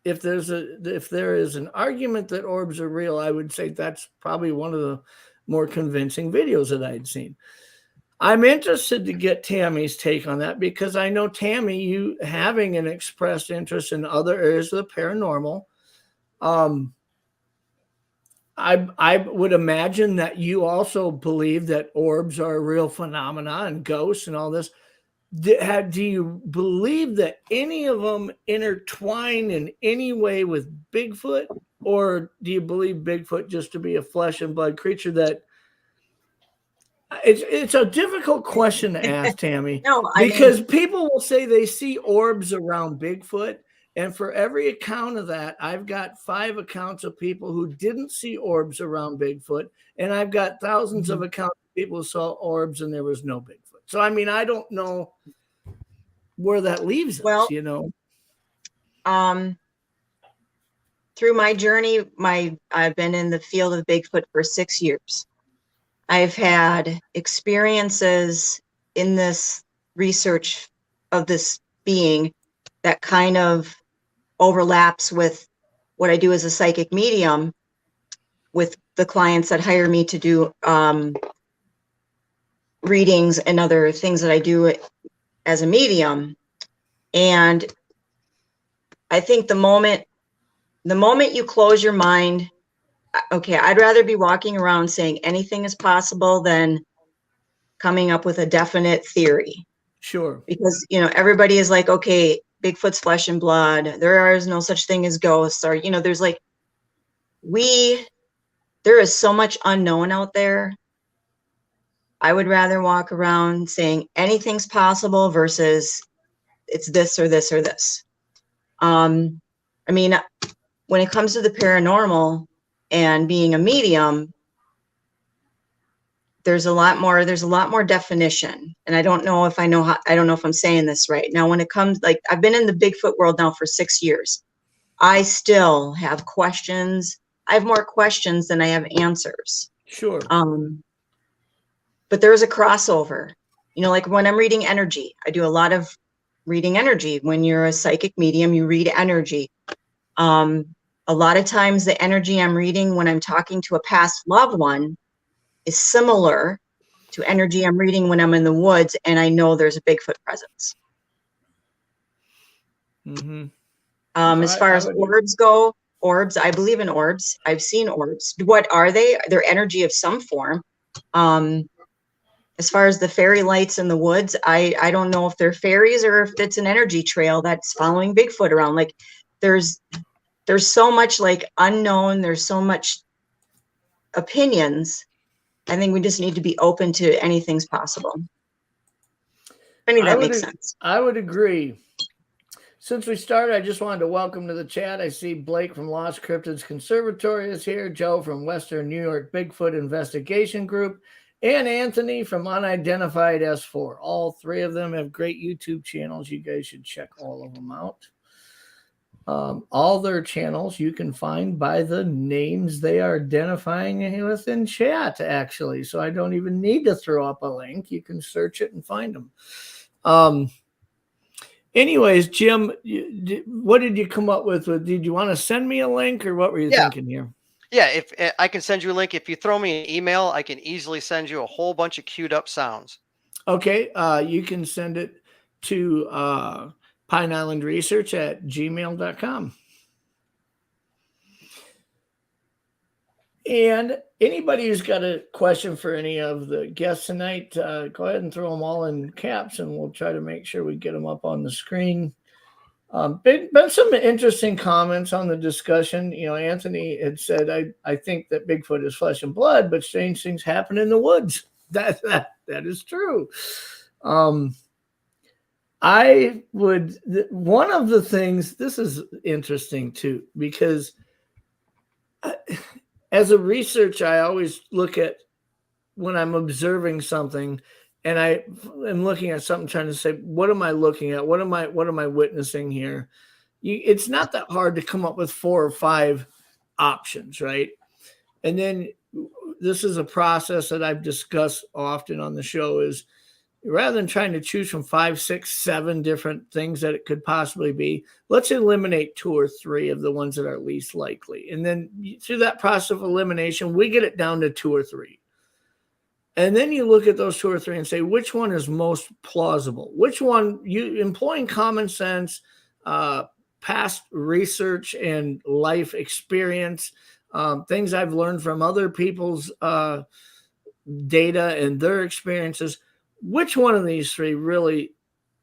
if there is an argument that orbs are real, I would say that's probably one of the more convincing videos that I'd seen. I'm interested to get Tammy's take on that, because I know, Tammy, you having an expressed interest in other areas of the paranormal. I would imagine that you also believe that orbs are a real phenomena and ghosts and all this. Do you believe that any of them intertwine in any way with Bigfoot, or do you believe Bigfoot just to be a flesh and blood creature that it's a difficult question to ask, Tammy, because people will say they see orbs around Bigfoot. And for every account of that, I've got 5 accounts of people who didn't see orbs around Bigfoot. And I've got thousands of accounts of people who saw orbs and there was no Bigfoot. So, I mean, I don't know where that leaves us, you know. Through my journey, I've been in the field of Bigfoot for 6 years. I've had experiences in this research of this being that kind of overlaps with what I do as a psychic medium with the clients that hire me to do readings and other things that I do as a medium. And I think the moment you close your mind, okay, I'd rather be walking around saying anything is possible than coming up with a definite theory. Sure. Because, you know, everybody is like, okay, Bigfoot's flesh and blood. There is no such thing as ghosts, or, you know, there's like, there is so much unknown out there. I would rather walk around saying anything's possible versus it's this or this or this. I mean, when it comes to the paranormal and being a medium, there's a lot more definition. And I don't know if I don't know if I'm saying this right. Now, when it comes, like, I've been in the Bigfoot world now for 6 years. I still have questions. I have more questions than I have answers. Sure. But there's a crossover, you know, like when I'm reading energy, I do a lot of reading energy. When you're a psychic medium, you read energy. A lot of times the energy I'm reading when I'm talking to a past loved one is similar to energy I'm reading when I'm in the woods and I know there's a Bigfoot presence. Mm-hmm. As far as orbs go, orbs, I believe in orbs. I've seen orbs. What are they? They're energy of some form. As far as the fairy lights in the woods, I don't know if they're fairies or if it's an energy trail that's following Bigfoot around. Like there's so much like unknown. There's so much opinions. I think we just need to be open to anything's possible. I think that makes sense. I would agree. Since we started, I just wanted to welcome to the chat. I see Blake from Lost Cryptids Conservatory is here, Joe from Western New York Bigfoot Investigation Group, and Anthony from Unidentified S4. All three of them have great YouTube channels. You guys should check all of them out. All their channels you can find by the names they are identifying with in chat, actually. So I don't even need to throw up a link. You can search it and find them. Anyways, Jim, what did you come up with? Did you want to send me a link, or what were you thinking here? Yeah, if I can send you a link. If you throw me an email, I can easily send you a whole bunch of queued up sounds. Okay, you can send it to pineislandresearch@gmail.com. And anybody who's got a question for any of the guests tonight, go ahead and throw them all in caps, and we'll try to make sure we get them up on the screen. Been some interesting comments on the discussion. You know, Anthony had said, I think that Bigfoot is flesh and blood, but strange things happen in the woods. That is true. One of the things, this is interesting too, because as a researcher, I always look at when I'm observing something, and I am looking at something, trying to say, what am I looking at? What am I witnessing here? It's not that hard to come up with 4 or 5 options, right? And then this is a process that I've discussed often on the show, is rather than trying to choose from 5, 6, 7 different things that it could possibly be, let's eliminate 2 or 3 of the ones that are least likely. And then through that process of elimination, we get it down to 2 or 3. And then you look at those 2 or 3 and say, which one is most plausible? Which one, you employing common sense, past research and life experience, things I've learned from other people's data and their experiences, which one of these 3 really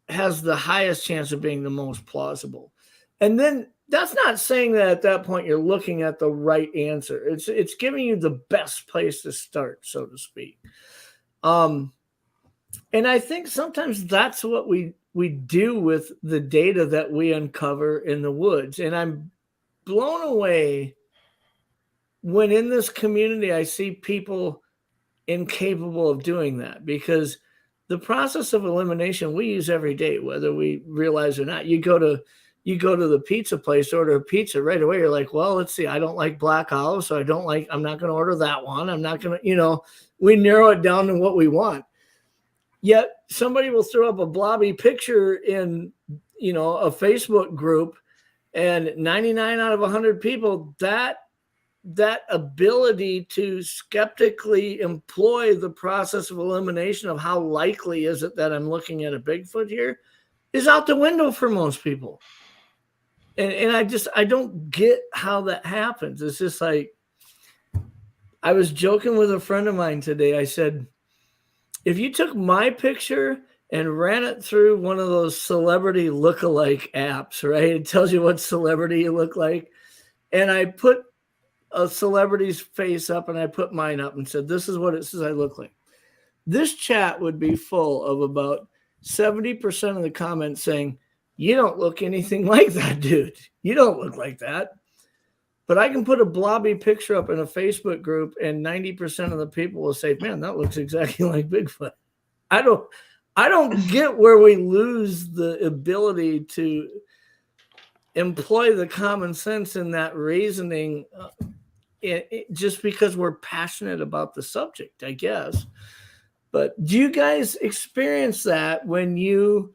has the highest chance of being the most plausible? And then that's not saying that at that point you're looking at the right answer. It's giving you the best place to start, so to speak. And I think sometimes that's what we do with the data that we uncover in the woods. And I'm blown away when in this community I see people incapable of doing that, because the process of elimination we use every day, whether we realize or not. You go to the pizza place, order a pizza, right away you're like, well, let's see, I don't like black olive, so I'm not going to order that one. I'm not going to, we narrow it down to what we want. Yet somebody will throw up a blobby picture in, a Facebook group, and 99 out of 100 people, that ability to skeptically employ the process of elimination of how likely is it that I'm looking at a Bigfoot here is out the window for most people. And I don't get how that happens. It's just like, I was joking with a friend of mine today. I said, if you took my picture and ran it through one of those celebrity lookalike apps, right? It tells you what celebrity you look like. And I put a celebrity's face up and I put mine up and said, this is what it says I look like. This chat would be full of about 70% of the comments saying, you don't look anything like that, dude. You don't look like that. But I can put a blobby picture up in a Facebook group and 90% of the people will say, man, that looks exactly like Bigfoot. I don't get where we lose the ability to employ the common sense in that reasoning just because we're passionate about the subject, I guess. But do you guys experience that when you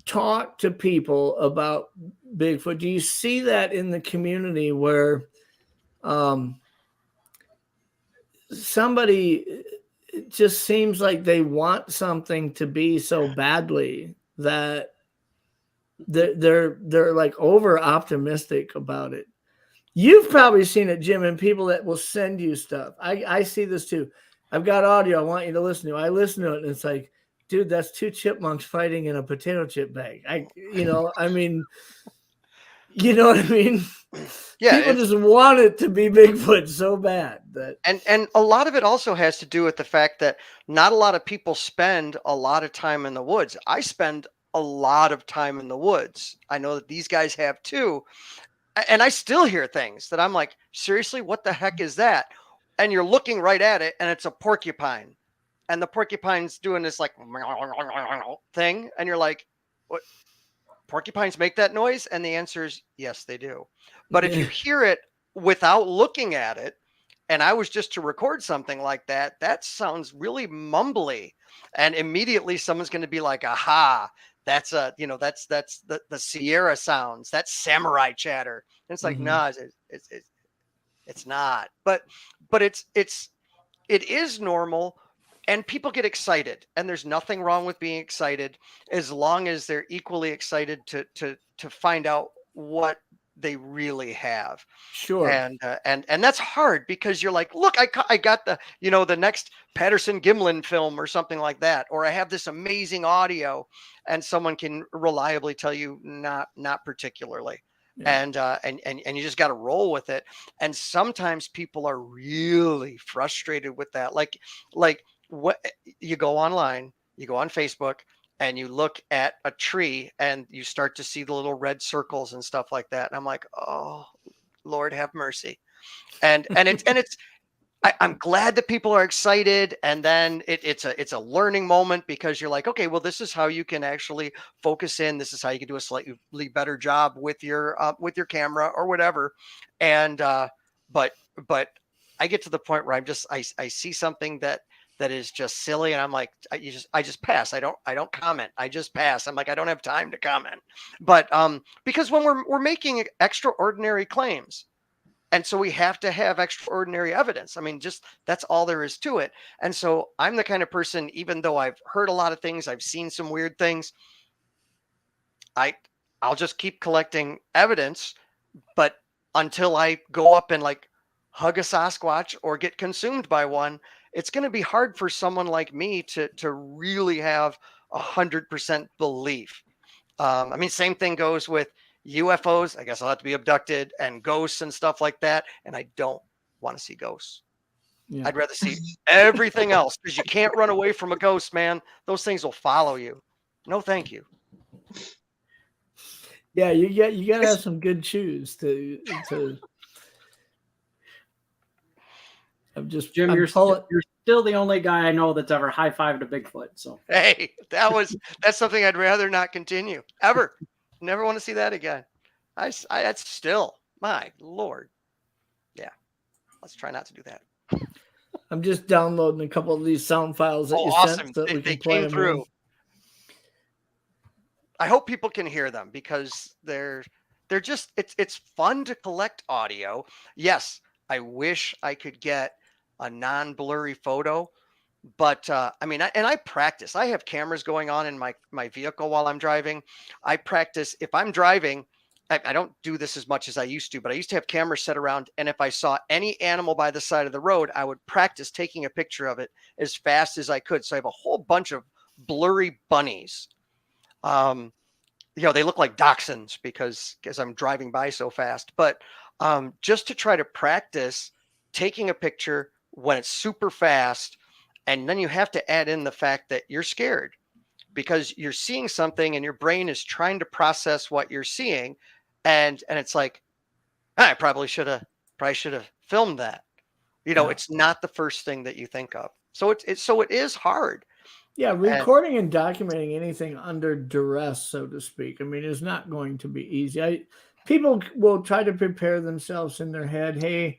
talk to people about Bigfoot? Do you see that in the community where somebody just seems like they want something to be so badly that they're like over optimistic about it. You've probably seen it, Jim, and people that will send you stuff. I see this too. I've got audio I want you to listen to. I listen to it, and it's like, dude, that's two chipmunks fighting in a potato chip bag. You know what I mean? Yeah, people just want it to be Bigfoot so bad that. And a lot of it also has to do with the fact that not a lot of people spend a lot of time in the woods. I spend a lot of time in the woods. I know that these guys have too. And I still hear things that I'm like, seriously, what the heck is that? And you're looking right at it, and it's a porcupine. And the porcupine's doing this like thing. And you're like, what? Porcupines make that noise? And the answer is yes, they do. But if you hear it without looking at it, and I was just to record something like that, that sounds really mumbly. And immediately someone's going to be like, aha, that's the Sierra sounds, that's samurai chatter. And it's like, no, it's not. But it is normal, and people get excited, and there's nothing wrong with being excited as long as they're equally excited to find out what they really have. Sure. And that's hard, because you're like, look, I got the next Patterson Gimlin film or something like that, or I have this amazing audio, and someone can reliably tell you not particularly. Yeah. And you just got to roll with it. And sometimes people are really frustrated with that. Like what, you go online, you go on Facebook, and you look at a tree, and you start to see the little red circles and stuff like that. And I'm like, oh, Lord have mercy. And I'm glad that people are excited. And then it's a learning moment, because you're like, okay, well, this is how you can actually focus in. This is how you can do a slightly better job with your camera or whatever. And, but I get to the point where I see something that is just silly, and I'm like, I just pass. I don't comment. I just pass. I'm like, I don't have time to comment. But because when we're making extraordinary claims, and so we have to have extraordinary evidence. I mean, just that's all there is to it. And so I'm the kind of person, even though I've heard a lot of things, I've seen some weird things, I'll just keep collecting evidence. But until I go up and like hug a Sasquatch or get consumed by one, it's going to be hard for someone like me to really have 100% belief. I mean, same thing goes with UFOs. I guess I'll have to be abducted, and ghosts and stuff like that. And I don't want to see ghosts. Yeah. I'd rather see everything else, because you can't run away from a ghost, man. Those things will follow you. No, thank you. Yeah, you gotta have some good shoes to. Jim, you're still the only guy I know that's ever high-fived a Bigfoot. So hey, that's something I'd rather not continue ever. Never want to see that again. That's still, my Lord. Yeah, let's try not to do that. I'm just downloading a couple of these sound files that you sent so that we can play them through. I hope people can hear them, because they're just it's fun to collect audio. Yes, I wish I could get a non-blurry photo, but I mean, I practice. I have cameras going on in my vehicle while I'm driving. I practice. If I'm driving, I don't do this as much as I used to, but I used to have cameras set around, and if I saw any animal by the side of the road, I would practice taking a picture of it as fast as I could. So I have a whole bunch of blurry bunnies. They look like dachshunds because I'm driving by so fast, but just to try to practice taking a picture when it's super fast. And then you have to add in the fact that you're scared, because you're seeing something and your brain is trying to process what you're seeing. And it's like, I probably should have filmed that. It's not the first thing that you think of. So it is hard. Yeah. Recording and documenting anything under duress, so to speak, I mean, is not going to be easy. People will try to prepare themselves in their head. Hey,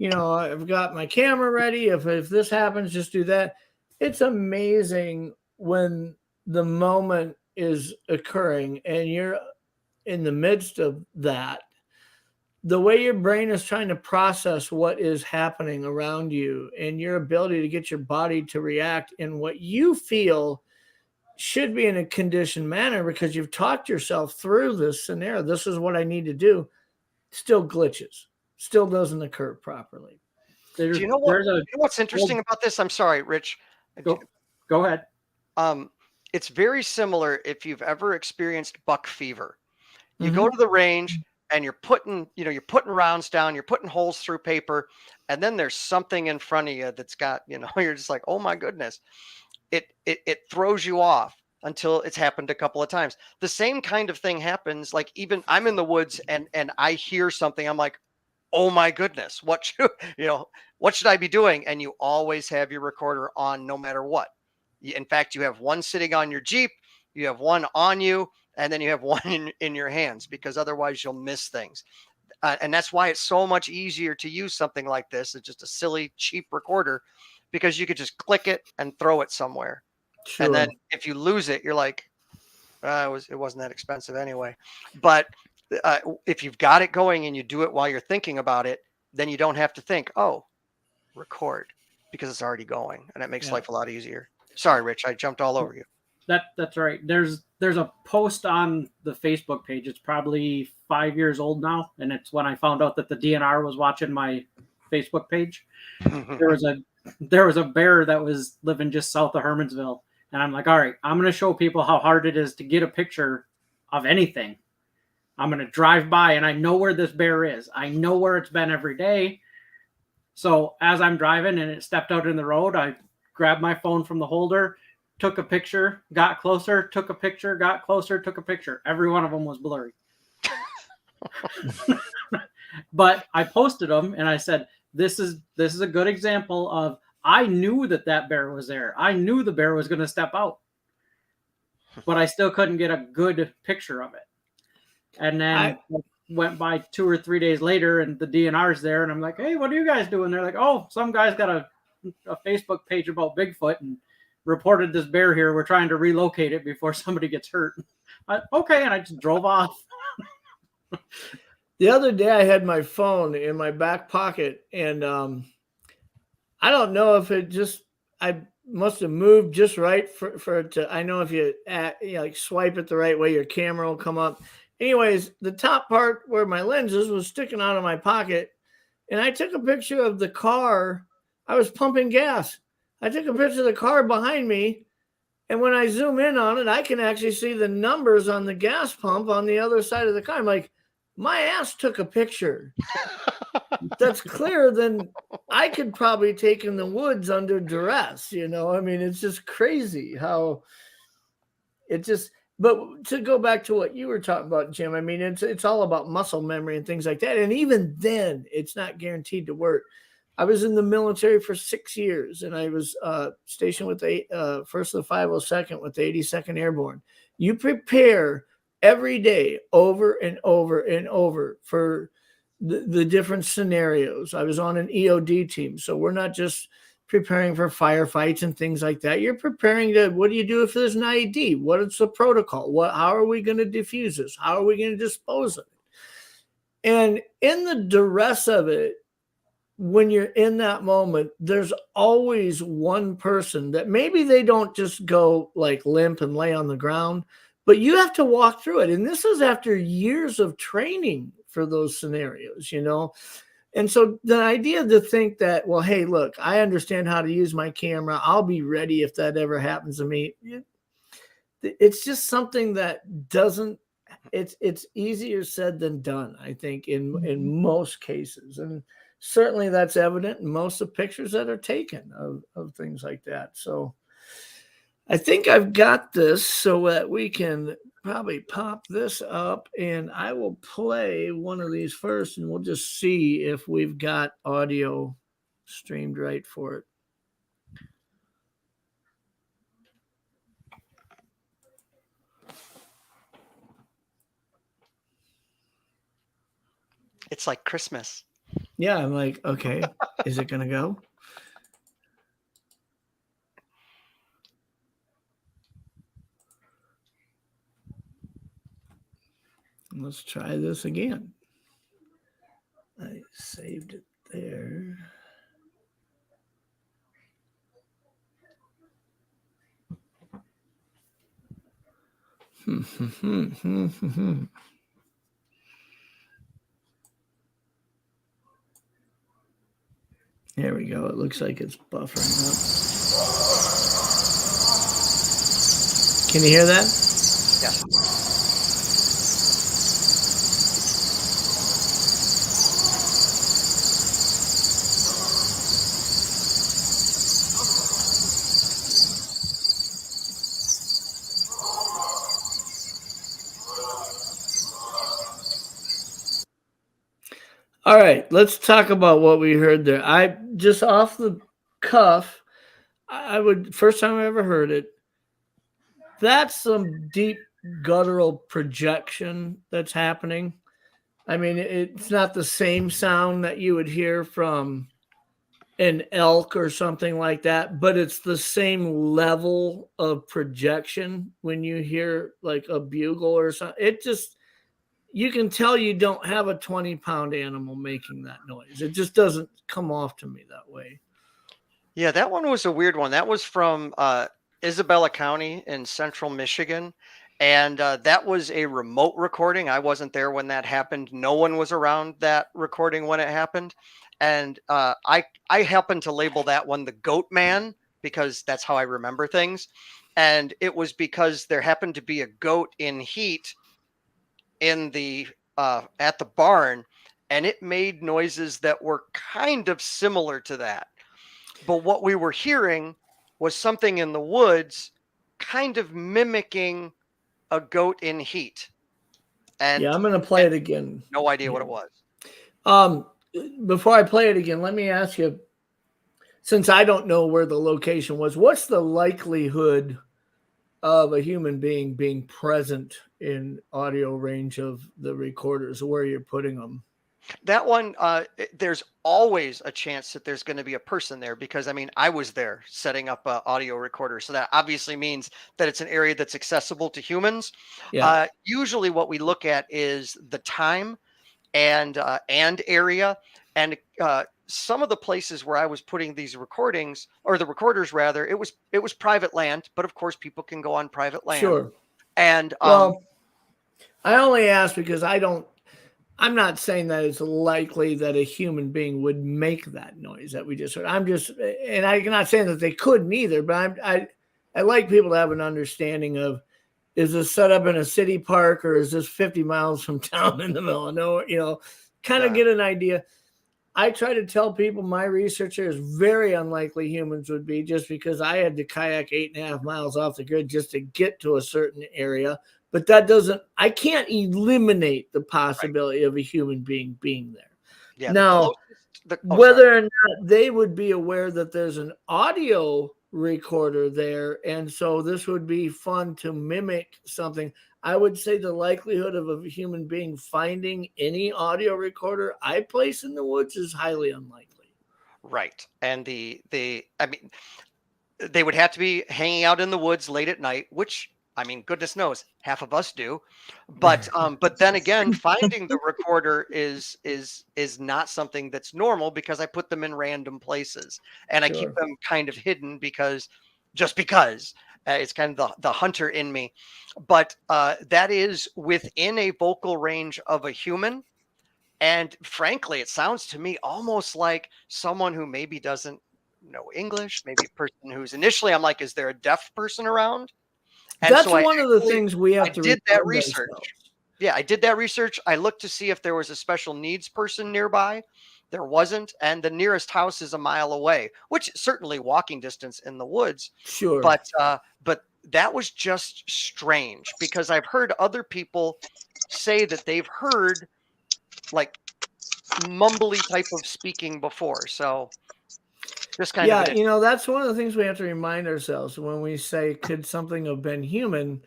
I've got my camera ready. If this happens, just do that. It's amazing when the moment is occurring and you're in the midst of that, the way your brain is trying to process what is happening around you, and your ability to get your body to react in what you feel should be in a conditioned manner because you've talked yourself through this scenario. This is what I need to do. Still glitches, still doesn't occur properly. Do you know what's interesting about this? I'm sorry, Rich. Go ahead. It's very similar if you've ever experienced buck fever. You go to the range and you're putting rounds down, you're putting holes through paper, and then there's something in front of you that's got, you're just like, oh my goodness. It throws you off until it's happened a couple of times. The same kind of thing happens. Like even I'm in the woods and I hear something. I'm like, oh my goodness, what should I be doing? And you always have your recorder on no matter what. In fact, you have one sitting on your Jeep, you have one on you, and then you have one in your hands, because otherwise you'll miss things. And that's why it's so much easier to use something like this. It's just a silly, cheap recorder, because you could just click it and throw it somewhere. Sure. And then if you lose it, you're like, it wasn't that expensive anyway. But if you've got it going and you do it while you're thinking about it, then you don't have to think, oh, record, because it's already going, and it makes life a lot easier. Sorry, Rich, I jumped all over you. That's right. There's a post on the Facebook page. It's probably 5 years old now, and it's when I found out that the DNR was watching my Facebook page. There was a bear that was living just south of Hermansville, and I'm like, all right, I'm going to show people how hard it is to get a picture of anything. I'm going to drive by, and I know where this bear is. I know where it's been every day. So as I'm driving and it stepped out in the road, I grabbed my phone from the holder, took a picture, got closer, took a picture, got closer, took a picture. Every one of them was blurry. But I posted them and I said, this is a good example of, I knew that bear was there. I knew the bear was going to step out, but I still couldn't get a good picture of it. And then went by 2 or 3 days later and the DNR's there. And I'm like, hey, what are you guys doing? They're like, oh, some guy's got a Facebook page about Bigfoot and reported this bear here. We're trying to relocate it before somebody gets hurt. Okay. And I just drove off. The other day I had my phone in my back pocket, and I don't know if I must have moved just right for it to, I know if you like swipe it the right way, your camera will come up. Anyways, the top part where my lenses was sticking out of my pocket, and I took a picture of the car. I was pumping gas. I took a picture of the car behind me, and when I zoom in on it, I can actually see the numbers on the gas pump on the other side of the car. I'm like, my ass took a picture. That's clearer than I could probably take in the woods under duress. I mean, it's just crazy how it just, but to go back to what you were talking about, Jim, I mean, it's all about muscle memory and things like that. And even then, it's not guaranteed to work. I was in the military for 6 years, and I was stationed with the 1st of the 502nd with the 82nd Airborne. You prepare every day over and over and over for the different scenarios. I was on an EOD team, so we're not just preparing for firefights and things like that. You're preparing to, what do you do if there's an IED? What is the protocol? How are we going to defuse this? How are we going to dispose of it? And in the duress of it, when you're in that moment, there's always one person that maybe they don't just go like limp and lay on the ground, but you have to walk through it. And this is after years of training for those scenarios, And so the idea to think that, well, hey, look, I understand how to use my camera. I'll be ready if that ever happens to me. It's just something that doesn't, it's easier said than done, I think, in most cases. And certainly that's evident in most of the pictures that are taken of things like that. So I think I've got this so that we can probably pop this up, and I will play one of these first, and we'll just see if we've got audio streamed right for it. It's like Christmas. Yeah, I'm like, okay, is it going to go? Let's try this again. I saved it there. There we go. It looks like it's buffering up. Can you hear that? Yeah. All right, let's talk about what we heard there. I just off the cuff, I would first time I ever heard it. That's some deep guttural projection that's happening. I mean, it's not the same sound that you would hear from an elk or something like that, but it's the same level of projection when you hear like a bugle or something. It just, you can tell you don't have a 20-pound animal making that noise. It just doesn't come off to me that way. Yeah, that one was a weird one. That was from Isabella County in central Michigan. And that was a remote recording. I wasn't there when that happened. No one was around that recording when it happened. And I happened to label that one the Goat Man because that's how I remember things. And it was because there happened to be a goat in heat in the at the barn, and it made noises that were kind of similar to that. But what we were hearing was something in the woods kind of mimicking a goat in heat. And yeah, I'm going to play it again. No idea what it was. Before I play it again, let me ask you, since I don't know where the location was, what's the likelihood of a human being present in audio range of the recorders, where you're putting them? That one, there's always a chance that there's going to be a person there because, I mean, I was there setting up an audio recorder. So that obviously means that it's an area that's accessible to humans. Yeah. Usually what we look at is the time and area. And some of the places where I was putting these recordings, or the recorders rather, it was private land, but of course people can go on private land. Sure. And well, I only ask because I'm not saying that it's likely that a human being would make that noise that we just heard. And I'm not saying that they couldn't either, but I like people to have an understanding of, is this set up in a city park or is this 50 miles from town in the middle of nowhere? Kind of get an idea. I try to tell people my research is very unlikely humans would be, just because I had to kayak 8.5 miles off the grid just to get to a certain area. But I can't eliminate the possibility of a human being there. Yeah, now, whether or not they would be aware that there's an audio recorder there, and so this would be fun to mimic something, I would say the likelihood of a human being finding any audio recorder I place in the woods is highly unlikely. Right. And I mean, they would have to be hanging out in the woods late at night, which, I mean, goodness knows, half of us do. But then again, finding the recorder is not something that's normal because I put them in random places and Sure. I keep them kind of hidden because it's kind of the hunter in me. But that is within a vocal range of a human. And frankly, it sounds to me almost like someone who maybe doesn't know English, maybe a person who's initially, I'm like, is there a deaf person around? And that's so one of the things we have to did that research. Ourselves. Yeah, I did that research. I looked to see if there was a special needs person nearby. There wasn't. And the nearest house is a mile away, which certainly walking distance in the woods. Sure. But that was just strange because I've heard other people say that they've heard like mumbly type of speaking before. So just kind of. That's one of the things we have to remind ourselves when we say, could something have been human?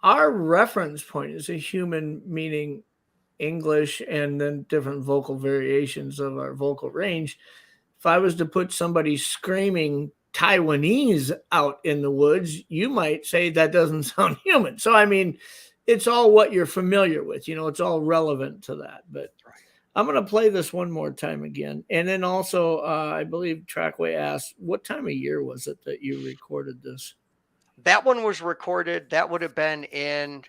Our reference point is a human, meaning English and then different vocal variations of our vocal range. If I was to put somebody screaming Taiwanese out in the woods, you might say that doesn't sound human. So, I mean, it's all what you're familiar with. It's all relevant to that. But I'm going to play this one more time again. And then also, I believe Trackway asked, what time of year was it that you recorded this? That one was recorded. That would have been in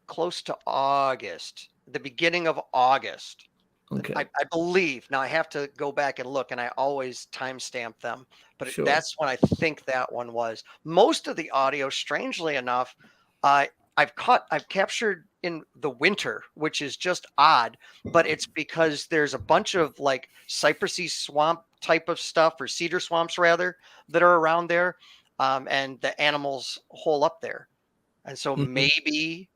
close to August, the beginning of August. Okay. I believe. Now I have to go back and look, and I always timestamp them, but Sure. that's when I think that one was. Most of the audio, strangely enough, I've captured in the winter, which is just odd, but it's because there's a bunch of like cypressy swamp type of stuff, or cedar swamps rather, that are around there, and the animals hole up there, and so maybe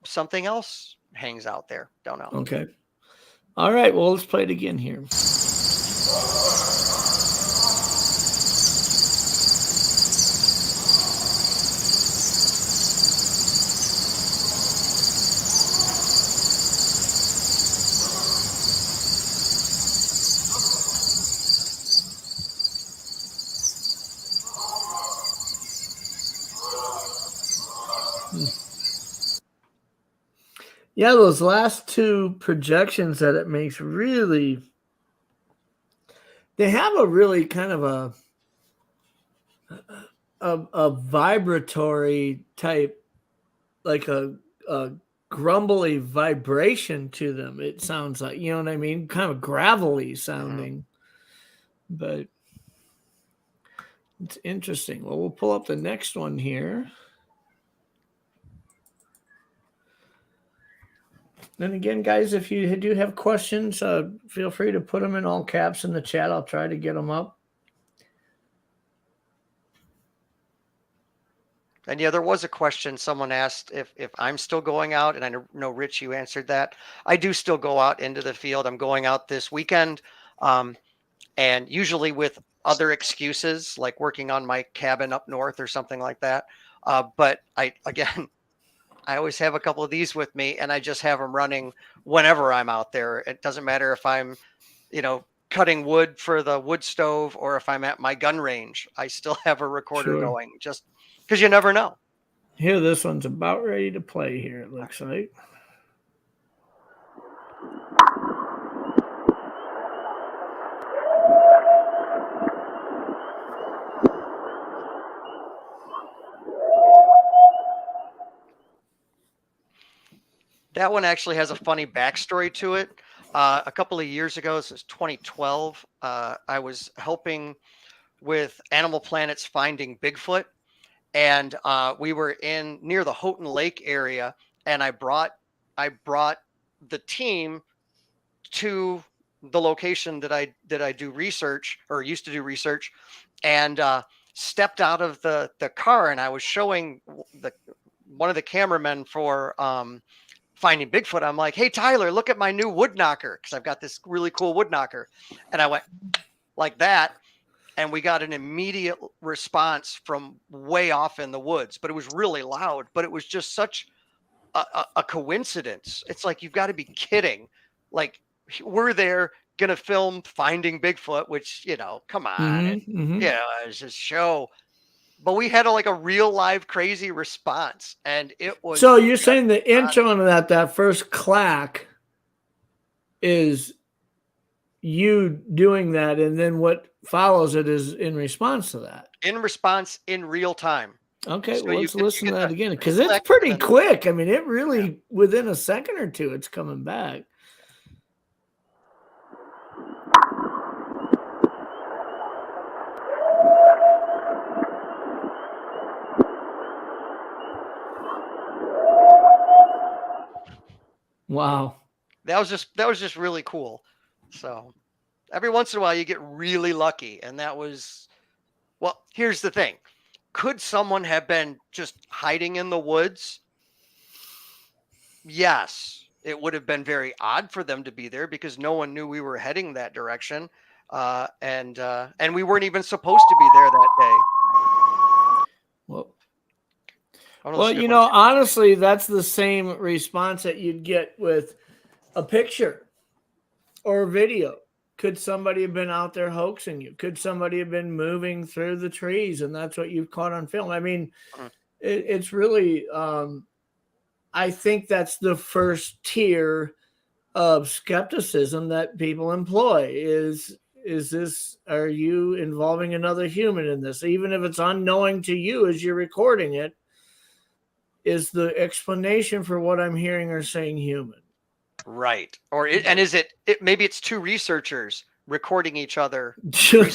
something else hangs out there. Don't know. Okay. All right. Well, let's play it again here. Yeah, those last two projections that it makes really, they have a really kind of a vibratory type, like a grumbly vibration to them. It sounds like, you know what I mean? Kind of gravelly sounding, but it's interesting. Well, we'll pull up the next one here. And again, guys, if you do have questions, feel free to put them in all caps in the chat. I'll try to get them up. And yeah, there was a question someone asked if I'm still going out, and I know Rich, you answered that. I do still go out into the field. I'm going out this weekend, and usually with other excuses like working on my cabin up north or something like that. But I always have a couple of these with me, and I just have them running whenever I'm out there. It doesn't matter if I'm, cutting wood for the wood stove or if I'm at my gun range. I still have a recorder going, just because you never know. Here, this one's about ready to play here, it looks like. That one actually has a funny backstory to it. A couple of years ago, this is 2012, I was helping with Animal Planet's Finding Bigfoot, and we were near the Houghton Lake area, and I brought the team to the location that I do research, or used to do research, and stepped out of the car, and I was showing one of the cameramen for Finding Bigfoot. I'm like, hey, Tyler, look at my new wood knocker, because I've got this really cool wood knocker. And I went like that, and we got an immediate response from way off in the woods, but it was really loud. But it was just such a coincidence. It's like, you've got to be kidding. Like, we're there going to film Finding Bigfoot, which, come on. It's just show. But we had a real live crazy response, and it was. So you're saying the intro on that first clack is you doing that, and then what follows it is in response to that. In response, in real time. Okay, So well, let's listen to that again, because it's it's pretty quick. I mean, it really, within a second or two, it's coming back. Wow. That was just really cool. So every once in a while you get really lucky. And that was, well, here's the thing. Could someone have been just hiding in the woods? Yes. It would have been very odd for them to be there, because no one knew we were heading that direction. And we weren't even supposed to be there that day. Well, honestly, that's the same response that you'd get with a picture or a video. Could somebody have been out there hoaxing you? Could somebody have been moving through the trees, and that's what you've caught on film? I mean, it's really, I think that's the first tier of skepticism that people employ is, are you involving another human in this? Even if it's unknowing to you as you're recording it, is the explanation for what I'm hearing or saying human? Right. And is it maybe it's two researchers recording each other Sure,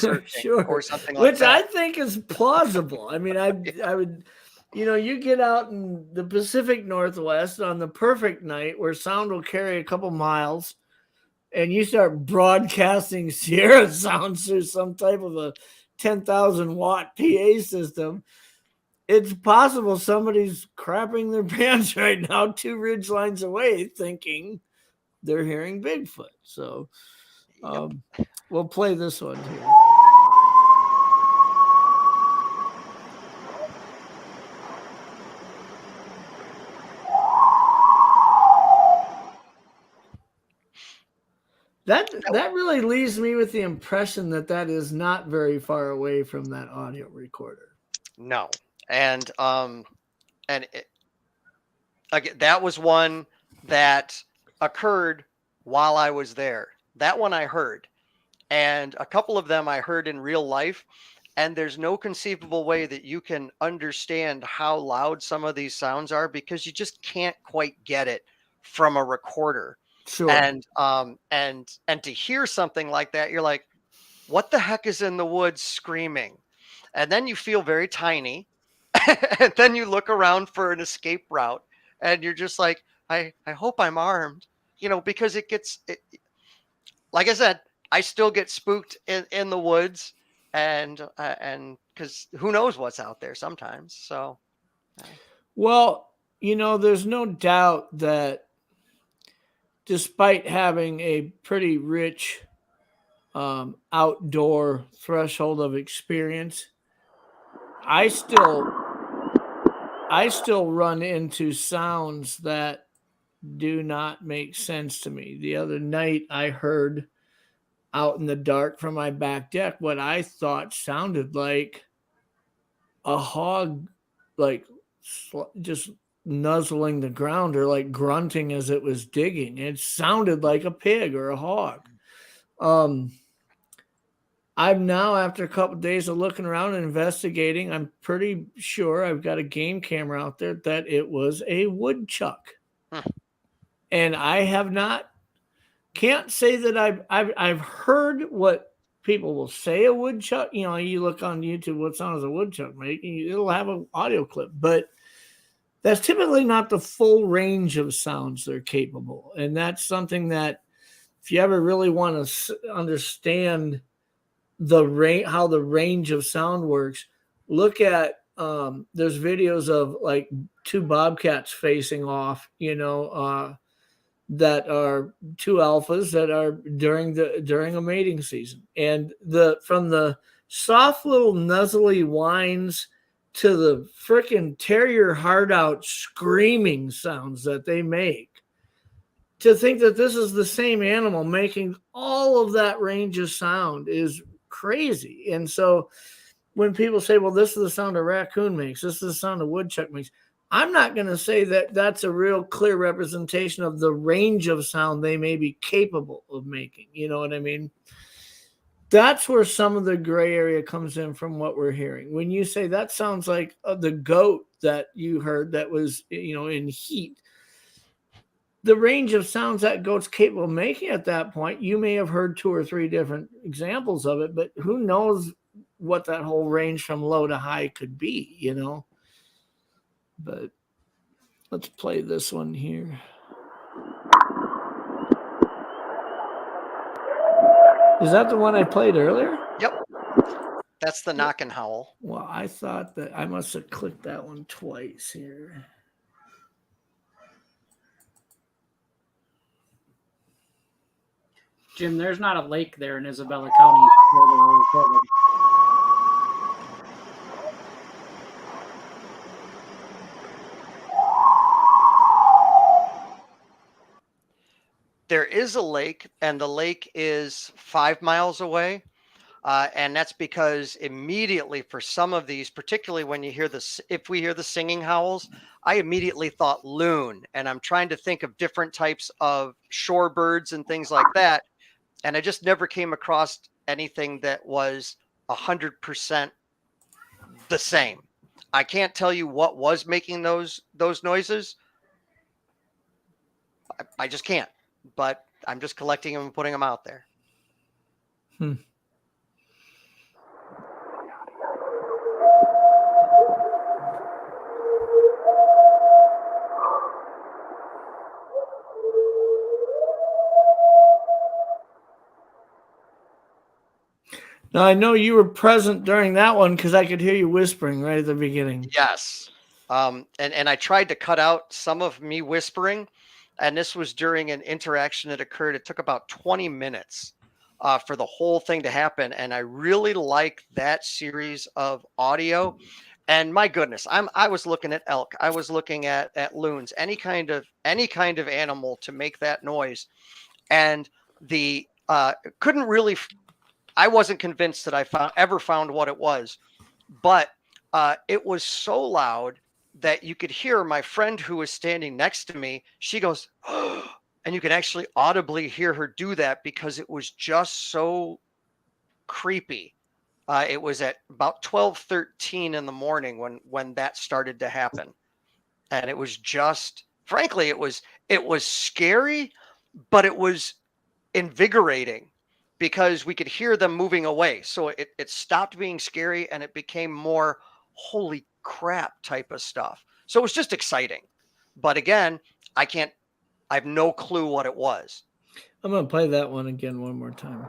or something like which that. I think is plausible. I mean, I would, you get out in the Pacific Northwest on the perfect night where sound will carry a couple miles, and you start broadcasting Sierra sounds through some type of a 10,000 watt PA system. It's possible somebody's crapping their pants right now 2 ridge lines away thinking they're hearing Bigfoot. So we'll play this one here. That really leaves me with the impression that is not very far away from that audio recorder. No. And again, that was one that occurred while I was there. That one I heard, and a couple of them I heard in real life. And there's no conceivable way that you can understand how loud some of these sounds are because you just can't quite get it from a recorder. Sure. And to hear something like that, you're like, what the heck is in the woods screaming? And then you feel very tiny. And then you look around for an escape route and you're just like, I hope I'm armed, because like I said, I still get spooked in the woods and because who knows what's out there sometimes. So, well, there's no doubt that despite having a pretty rich outdoor threshold of experience, I still run into sounds that do not make sense to me. The other night I heard out in the dark from my back deck what I thought sounded like a hog, like just nuzzling the ground or like grunting as it was digging. It sounded like a pig or a hog. I'm now, after a couple of days of looking around and investigating, I'm pretty sure I've got a game camera out there that it was a woodchuck. And I can't say that I've heard what people will say a woodchuck. You look on YouTube, what sound does a woodchuck make? It'll have an audio clip, but that's typically not the full range of sounds they're capable. And that's something that if you ever really want to understand how the range of sound works, look at there's videos of like 2 bobcats facing off, that are 2 alphas that are during a mating season, and from the soft little nuzzly whines to the freaking tear your heart out screaming sounds that they make. To think that this is the same animal making all of that range of sound is crazy. And so when people say, well, this is the sound a raccoon makes, this is the sound a woodchuck makes, I'm not going to say that that's a real clear representation of the range of sound they may be capable of making. You know what I mean? That's where some of the gray area comes in from what we're hearing. When you say that sounds like the goat that you heard that was, in heat, the range of sounds that goat's capable of making at that point, you may have heard 2 or 3 different examples of it, but who knows what that whole range from low to high could be, But let's play this one here. Is that the one I played earlier? Yep. That's the knock and howl. Well, I thought that I must have clicked that one twice here. Jim, there's not a lake there in Isabella County where they were recorded. There is a lake, and the lake is 5 miles away. And that's because immediately for some of these, particularly when you hear if we hear the singing howls, I immediately thought loon, and I'm trying to think of different types of shorebirds and things like that. And I just never came across anything that was 100% the same. I can't tell you what was making those noises. I just can't. But I'm just collecting them and putting them out there. Now, I know you were present during that one because I could hear you whispering right at the beginning. Yes. And I tried to cut out some of me whispering, and this was during an interaction that occurred. It took about 20 minutes for the whole thing to happen. And I really like that series of audio. And my goodness, I was looking at elk. I was looking at loons, any kind of animal to make that noise. And the couldn't really, I wasn't convinced that I ever found what it was, but it was so loud that you could hear my friend who was standing next to me. She goes, oh, and you could actually audibly hear her do that because it was just so creepy. It was at about 12:13 in the morning when that started to happen. And it was just, frankly, it was scary, but it was invigorating because we could hear them moving away. So it stopped being scary and it became more holy crap type of stuff. So it was just exciting. But again, I have no clue what it was. I'm going to play that one again one more time.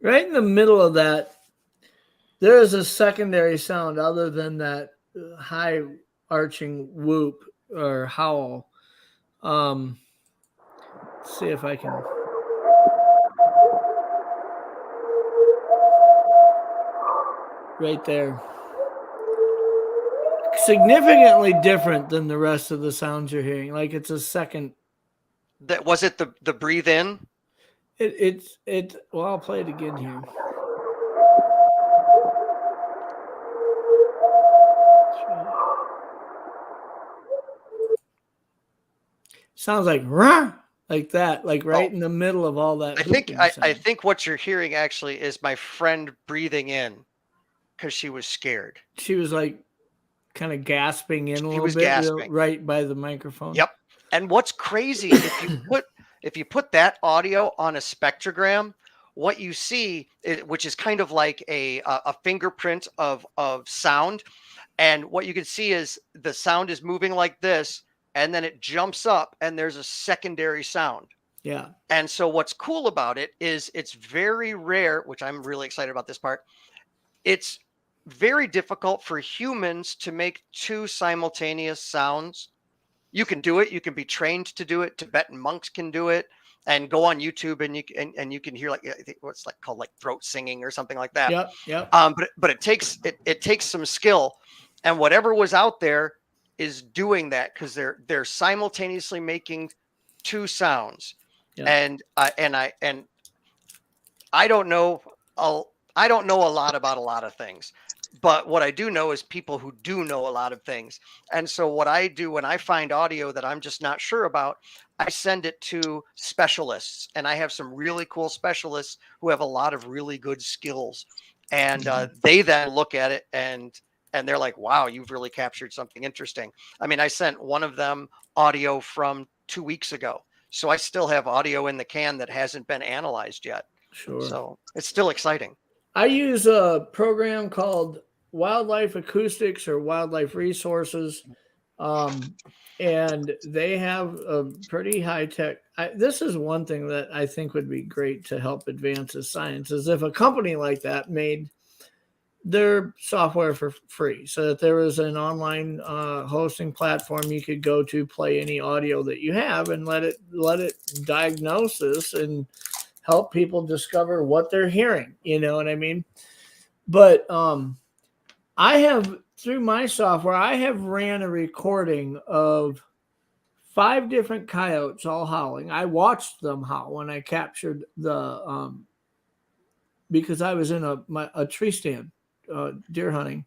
Right in the middle of that, there is a secondary sound other than that high arching whoop or howl. Let's see if I can. Right there. Significantly different than the rest of the sounds you're hearing. Like it's a second. That was it. The breathe in. Well, I'll play it again here. Sounds like rah, like that, like right in the middle of all that. I think what you're hearing actually is my friend breathing in because she was scared. She was like kind of gasping in a little bit, right by the microphone. Yep. And what's crazy, if you put that audio on a spectrogram, what you see, which is kind of like a fingerprint of sound, and what you can see is the sound is moving like this, and then it jumps up, and there's a secondary sound. Yeah. And so what's cool about it is it's very rare, which I'm really excited about this part. It's very difficult for humans to make two simultaneous sounds. You can do it. You can be trained to do it. Tibetan monks can do it, and go on YouTube and you can hear like, I think what's like called like throat singing or something like that. Yep. But it takes some skill, and whatever was out there is doing that because they're simultaneously making two sounds. Yeah. And I don't know a lot about a lot of things. But what I do know is people who do know a lot of things. And so what I do when I find audio that I'm just not sure about, I send it to specialists. And I have some really cool specialists who have a lot of really good skills. And they then look at it and they're like, wow, you've really captured something interesting. I mean, I sent one of them audio from 2 weeks ago. So I still have audio in the can that hasn't been analyzed yet. Sure. So it's still exciting. I use a program called Wildlife Acoustics or Wildlife Resources, and they have a pretty high tech. This is one thing that I think would be great to help advance the science is if a company like that made their software for free, so that there was an online hosting platform you could go to, play any audio that you have, and let it diagnose this and help people discover what they're hearing. You know what I mean? But I have, through my software, I have ran a recording of 5 different coyotes all howling. I watched them howl when I captured the because I was in a tree stand, deer hunting,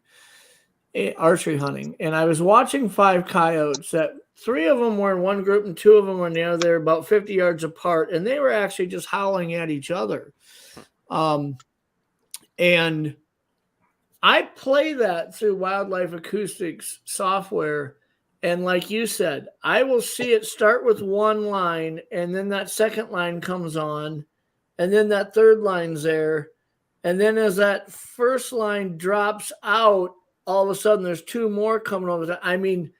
archery hunting, and I was watching 5 coyotes. That 3 of them were in one group and 2 of them were in the other. They're about 50 yards apart, and they were actually just howling at each other. And I play that through Wildlife Acoustics software. And like you said, I will see it start with one line, and then that second line comes on, and then that third line's there. And then as that first line drops out, all of a sudden there's 2 more coming over. I mean,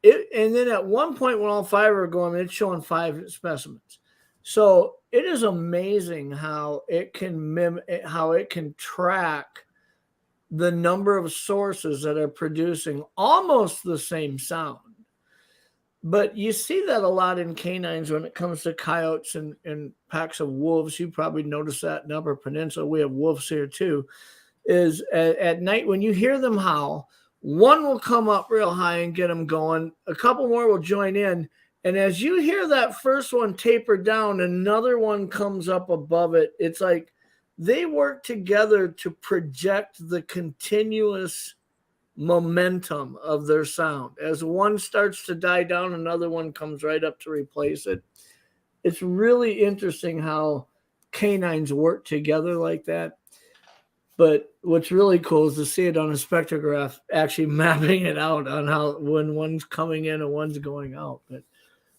and then at one point when all 5 are going, it's showing 5 specimens. So it is amazing how it can track the number of sources that are producing almost the same sound. But you see that a lot in canines when it comes to coyotes and packs of wolves. You probably noticed that in Upper Peninsula. We have wolves here too. Is at night when you hear them howl, one will come up real high and get them going. A couple more will join in. And as you hear that first one taper down, another one comes up above it. It's like they work together to project the continuous momentum of their sound. As one starts to die down, another one comes right up to replace it. It's really interesting how canines work together like that. But what's really cool is to see it on a spectrograph, actually mapping it out on how when one's coming in and one's going out. But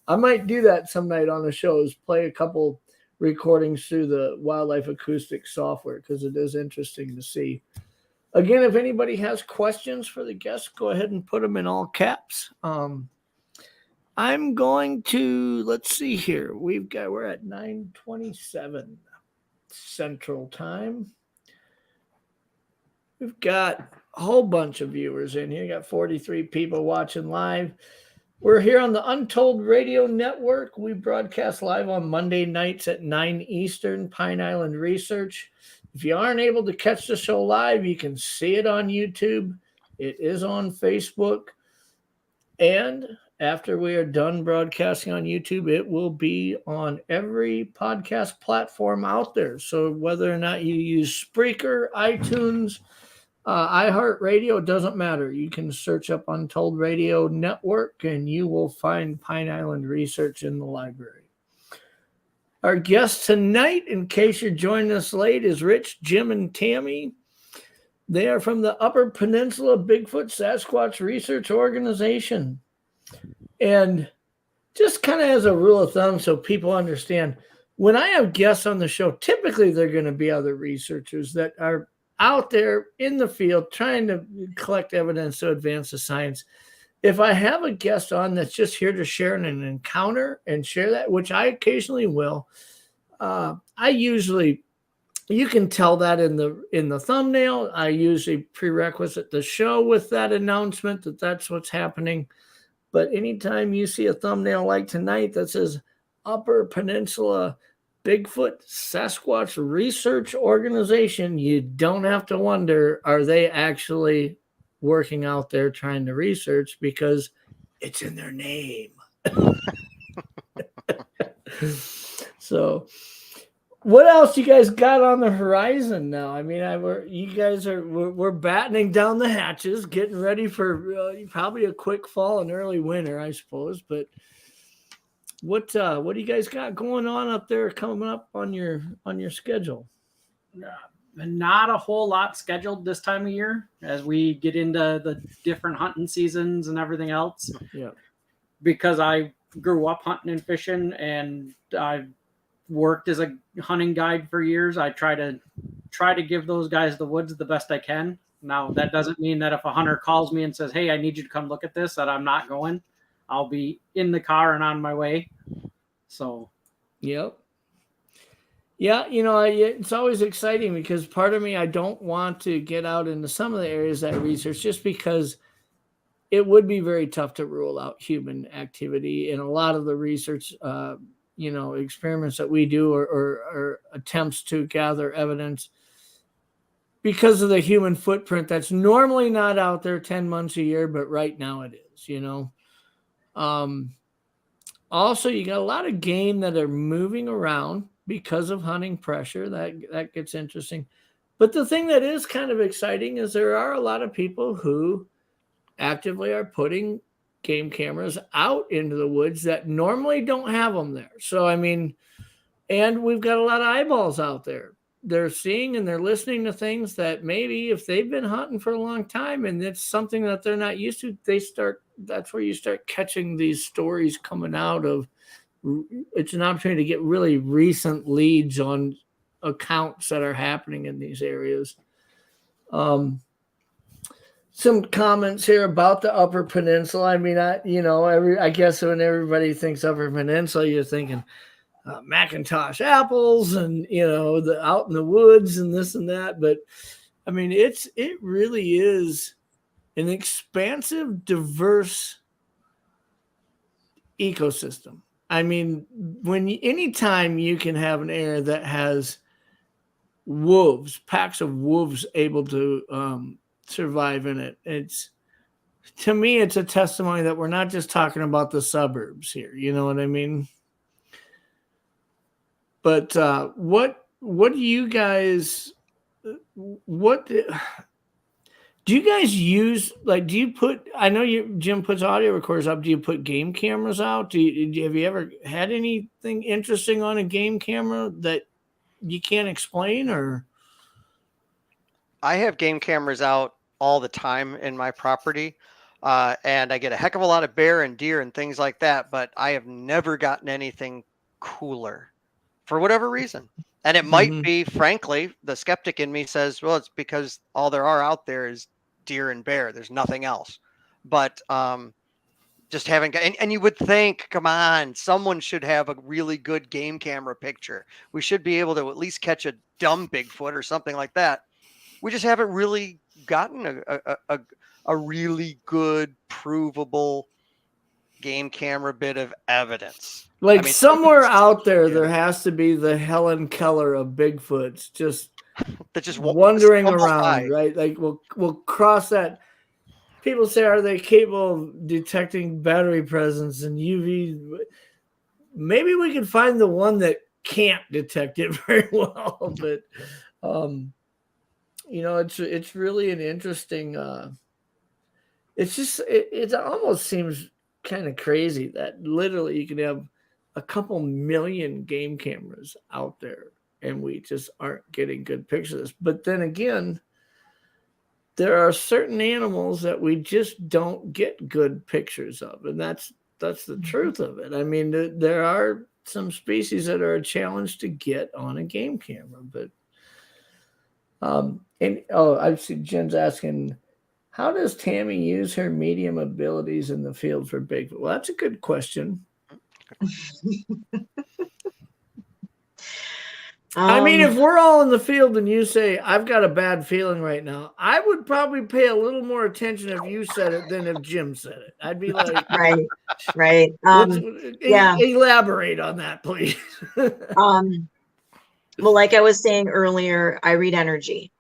I might do that some night on the shows, play a couple recordings through the Wildlife Acoustics software, because it is interesting to see. Again, if anybody has questions for the guests, go ahead and put them in all caps. I'm going to, let's see here. We're at 9:27 Central Time. We've got a whole bunch of viewers in here. We got 43 people watching live. We're here on the Untold Radio Network. We broadcast live on Monday nights at 9 Eastern, Pine Island Research. If you aren't able to catch the show live, you can see it on YouTube. It is on Facebook. And after we are done broadcasting on YouTube, it will be on every podcast platform out there. So whether or not you use Spreaker, iTunes, iHeartRadio, it doesn't matter. You can search up Untold Radio Network and you will find Pine Island Research in the library. Our guest tonight, in case you're joining us late, is Rich, Jim, and Tammy. They are from the Upper Peninsula Bigfoot Sasquatch Research Organization. And just kind of as a rule of thumb so people understand, when I have guests on the show, typically they're going to be other researchers that are out there in the field trying to collect evidence to advance the science. If I have a guest on that's just here to share an encounter and share that, which I occasionally will, you can tell that in the thumbnail. I usually prerequisite the show with that announcement that that's what's happening. But anytime you see a thumbnail like tonight that says Upper Peninsula Bigfoot Sasquatch Research Organization, you don't have to wonder, are they actually working out there trying to research, because it's in their name. So what else you guys got on the horizon now? I mean, we're battening down the hatches, getting ready for probably a quick fall and early winter, I suppose. But what do you guys got going on up there coming up on your schedule? Not a whole lot scheduled this time of year as we get into the different hunting seasons and everything else. Yeah. Because I grew up hunting and fishing, and I've worked as a hunting guide for years. I try to give those guys the woods the best I can. Now, that doesn't mean that if a hunter calls me and says, "Hey, I need you to come look at this," that I'm not going. I'll be in the car and on my way. So, yep. Yeah, it's always exciting because part of me, I don't want to get out into some of the areas that I research just because it would be very tough to rule out human activity. And a lot of the research, experiments that we do or attempts to gather evidence because of the human footprint that's normally not out there 10 months a year, but right now it is, Also, you got a lot of game that are moving around because of hunting pressure. That gets interesting. But the thing that is kind of exciting is there are a lot of people who actively are putting game cameras out into the woods that normally don't have them there. So, I mean, and we've got a lot of eyeballs out there. They're seeing and they're listening to things that maybe if they've been hunting for a long time and it's something that they're not used to, that's where you start catching these stories coming out of. It's an opportunity to get really recent leads on accounts that are happening in these areas. Some comments here about the Upper Peninsula. I mean, I guess when everybody thinks Upper Peninsula, you're thinking Macintosh apples and, the out in the woods and this and that. But I mean, it really is an expansive, diverse ecosystem. I mean, anytime you can have an area that has packs of wolves able to survive in it, to me, it's a testimony that we're not just talking about the suburbs here. You know what I mean? But what do you guys? What do you guys use? Like, do you put? I know Jim puts audio recorders up. Do you put game cameras out? Have you ever had anything interesting on a game camera that you can't explain? Or I have game cameras out all the time in my property, and I get a heck of a lot of bear and deer and things like that. But I have never gotten anything cooler for whatever reason. And it might be, frankly, the skeptic in me says, well, it's because all there are out there is deer and bear. There's nothing else. But just having, and you would think, come on, someone should have a really good game camera picture. We should be able to at least catch a dumb Bigfoot or something like that. We just haven't really gotten a really good, provable game camera bit of evidence. Like, I mean, somewhere out there has to be the Helen Keller of Bigfoots just wandering around, right? Like we'll cross that. People say, are they capable of detecting battery presence and UV? Maybe we can find the one that can't detect it very well, but it's really an interesting. It almost seems kind of crazy that literally you can have a couple million game cameras out there and we just aren't getting good pictures of this. But then again, there are certain animals that we just don't get good pictures of, and that's the truth of it. I mean, there are some species that are a challenge to get on a game camera, but I see Jen's asking, how does Tammy use her medium abilities in the field for Bigfoot? Well, that's a good question. I mean, if we're all in the field and you say, I've got a bad feeling right now, I would probably pay a little more attention if you said it than if Jim said it. I'd be like, right. Elaborate on that, please. Well, like I was saying earlier, I read energy,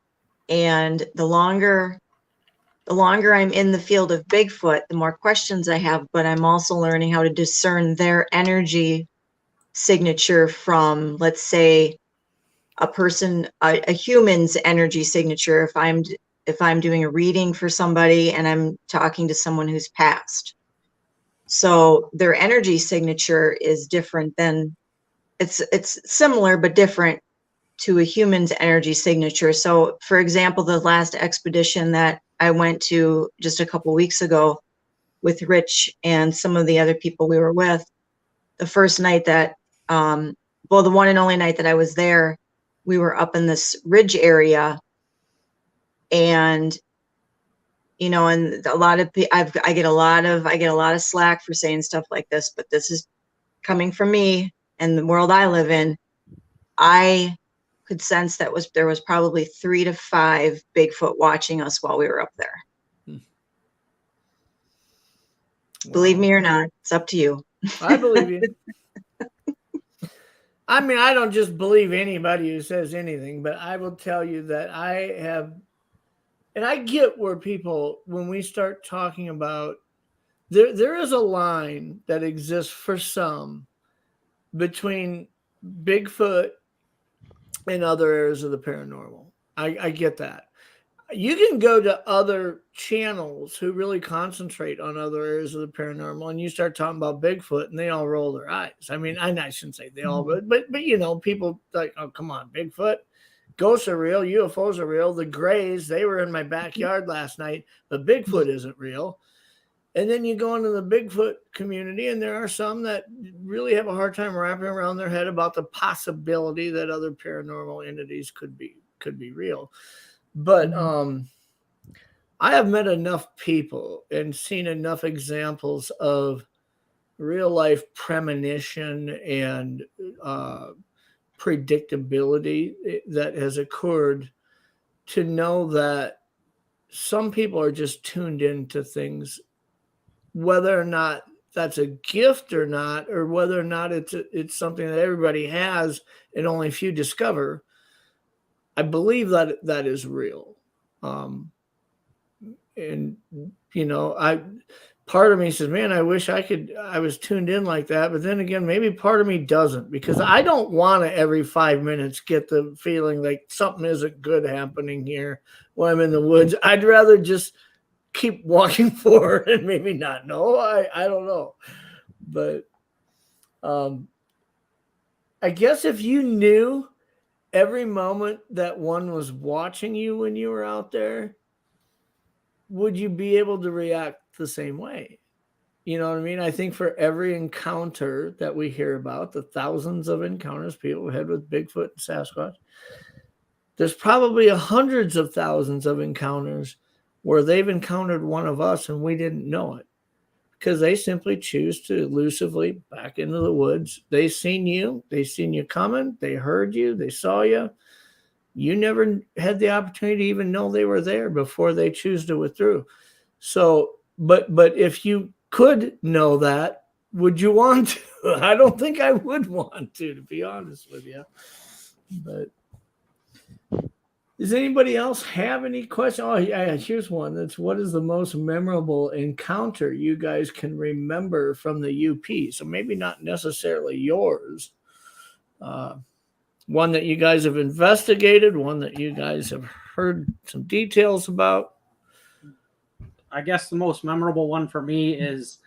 and the longer I'm in the field of Bigfoot, the more questions I have, but I'm also learning how to discern their energy signature from, let's say, a human's energy signature. If I'm doing a reading for somebody and I'm talking to someone who's passed. So their energy signature is different than, it's similar but different to a human's energy signature. So for example, the last expedition that I went to just a couple weeks ago with Rich and some of the other people we were with, the first night that, the one and only night that I was there, we were up in this ridge area, and and a lot of I get a lot of slack for saying stuff like this, but this is coming from me and the world I live in. I could sense that there was probably 3 to 5 Bigfoot watching us while we were up there. Wow. Believe me or not, it's up to you. I believe you. I mean, I don't just believe anybody who says anything, but I will tell you that I have, and I get where people, when we start talking about, there is a line that exists for some between Bigfoot in other areas of the paranormal. I get that. You can go to other channels who really concentrate on other areas of the paranormal, and you start talking about Bigfoot, and they all roll their eyes. I mean, I shouldn't say they all, but you know, people like, oh, come on, Bigfoot, ghosts are real, UFOs are real. The Greys, they were in my backyard last night, but Bigfoot isn't real. And then you go into the Bigfoot community, and there are some that really have a hard time wrapping around their head about the possibility that other paranormal entities could be real. But I have met enough people and seen enough examples of real life premonition and predictability that has occurred to know that some people are just tuned into things, whether or not that's a gift or not, or whether or not it's something that everybody has and only a few discover. I believe that that is real. And, you know, part of me says, man, I wish I was tuned in like that. But then again, maybe part of me doesn't, because I don't want to every 5 minutes get the feeling like something isn't good happening here when I'm in the woods. I'd rather just keep walking forward and maybe not know. I don't know. But I guess if you knew every moment that one was watching you when you were out there, would you be able to react the same way? You know what I mean? I think for every encounter that we hear about, the thousands of encounters people had with Bigfoot and Sasquatch, there's probably hundreds of thousands of encounters where they've encountered one of us and we didn't know it, because they simply choose to elusively back into the woods. They seen you coming, they heard you, they saw you. You never had the opportunity to even know they were there before they choose to withdraw. So, but if you could know that, would you want to? I don't think I would want to be honest with you. But does anybody else have any questions? Oh, yeah, here's one. That's, what is the most memorable encounter you guys can remember from the UP? So maybe not necessarily yours. One that you guys have investigated, one that you guys have heard some details about. I guess the most memorable one for me is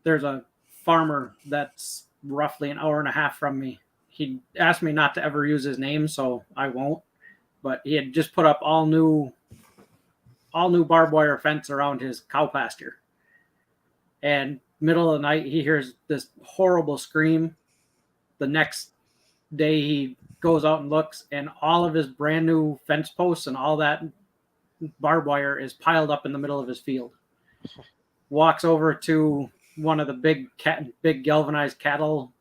there's a farmer that's roughly an hour and a half from me. He asked me not to ever use his name, so I won't. But he had just put up all new barbed wire fence around his cow pasture. And middle of the night, he hears this horrible scream. The next day, he goes out and looks, and all of his brand new fence posts and all that barbed wire is piled up in the middle of his field. Walks over to one of the big galvanized cattle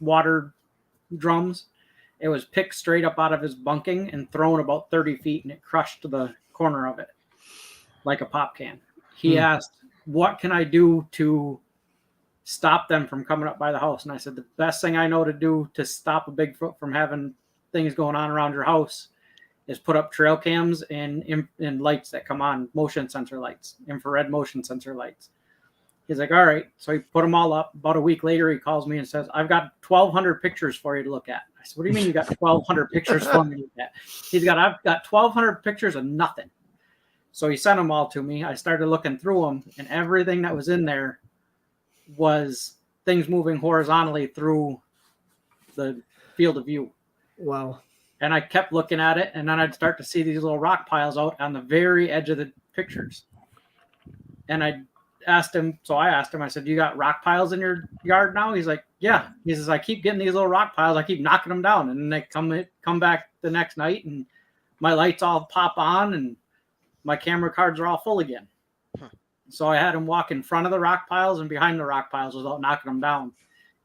water drums. It was picked straight up out of his bunking and thrown about 30 feet, and it crushed the corner of it like a pop can. He asked, what can I do to stop them from coming up by the house? And I said, the best thing I know to do to stop a Bigfoot from having things going on around your house is put up trail cams and lights that come on, motion sensor lights, infrared motion sensor lights. He's like, all right. So he put them all up. About a week later, he calls me and says, I've got 1,200 pictures for you to look at. I said, what do you mean you got 1,200 pictures for me to look at? I've got 1,200 pictures of nothing. So he sent them all to me. I started looking through them, and everything that was in there was things moving horizontally through the field of view. Wow. And I kept looking at it, and then I'd start to see these little rock piles out on the very edge of the pictures. And I asked him, I said, you got rock piles in your yard now? He's like, yeah. He says, I keep getting these little rock piles. I keep knocking them down. And then they come back the next night, and my lights all pop on, and my camera cards are all full again. So I had him walk in front of the rock piles and behind the rock piles without knocking them down.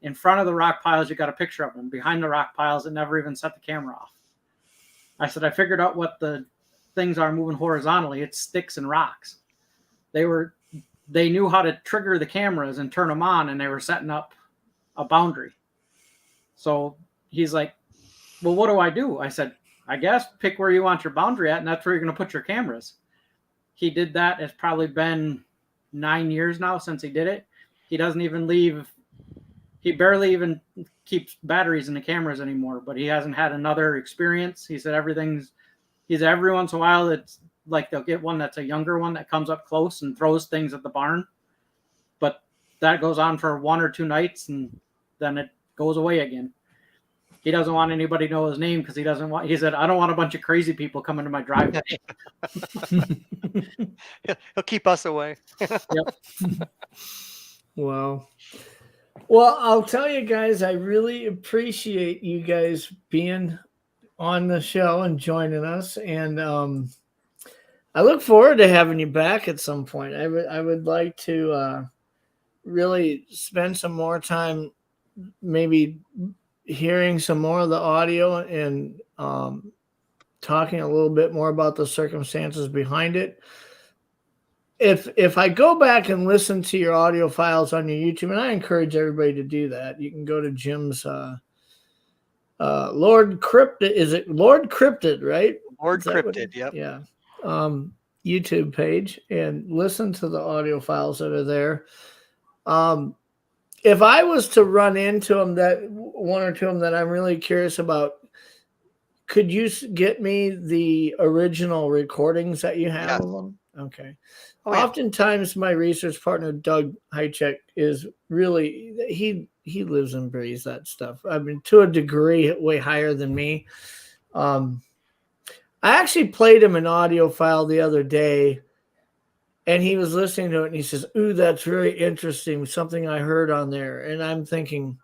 In front of the rock piles, you got a picture of them. Behind the rock piles, it never even set the camera off. I said, I figured out what the things are moving horizontally. It's sticks and rocks. They knew how to trigger the cameras and turn them on, and they were setting up a boundary. So he's like, well, what do I do? I said, I guess pick where you want your boundary at, and that's where you're going to put your cameras. He did that. It's probably been 9 years now since he did it. He doesn't even leave. He barely even keeps batteries in the cameras anymore, but he hasn't had another experience. He said every once in a while it's like they'll get one that's a younger one that comes up close and throws things at the barn, but that goes on for 1 or 2 nights and then it goes away again. He doesn't want anybody to know his name because he said, I don't want a bunch of crazy people coming to my driveway. He'll keep us away. Yep. Wow. Well, I'll tell you guys, I really appreciate you guys being on the show and joining us. And I look forward to having you back at some point. I would like to really spend some more time maybe hearing some more of the audio and talking a little bit more about the circumstances behind it. If I go back and listen to your audio files on your YouTube, and I encourage everybody to do that, you can go to Jim's Lord Cryptid. Is it Lord Cryptid, right? Lord Cryptid, yep. Yeah. YouTube page and listen to the audio files that are there. If I was to run into them, that one or two of them that I'm really curious about, could you get me the original recordings that you have of them? Okay. Oh, yeah. Oftentimes, my research partner, Doug Hychek, is really, he lives and breathes that stuff. I mean, to a degree, way higher than me. I actually played him an audio file the other day, and he was listening to it, and he says, ooh, that's very interesting, something I heard on there. And I'm thinking,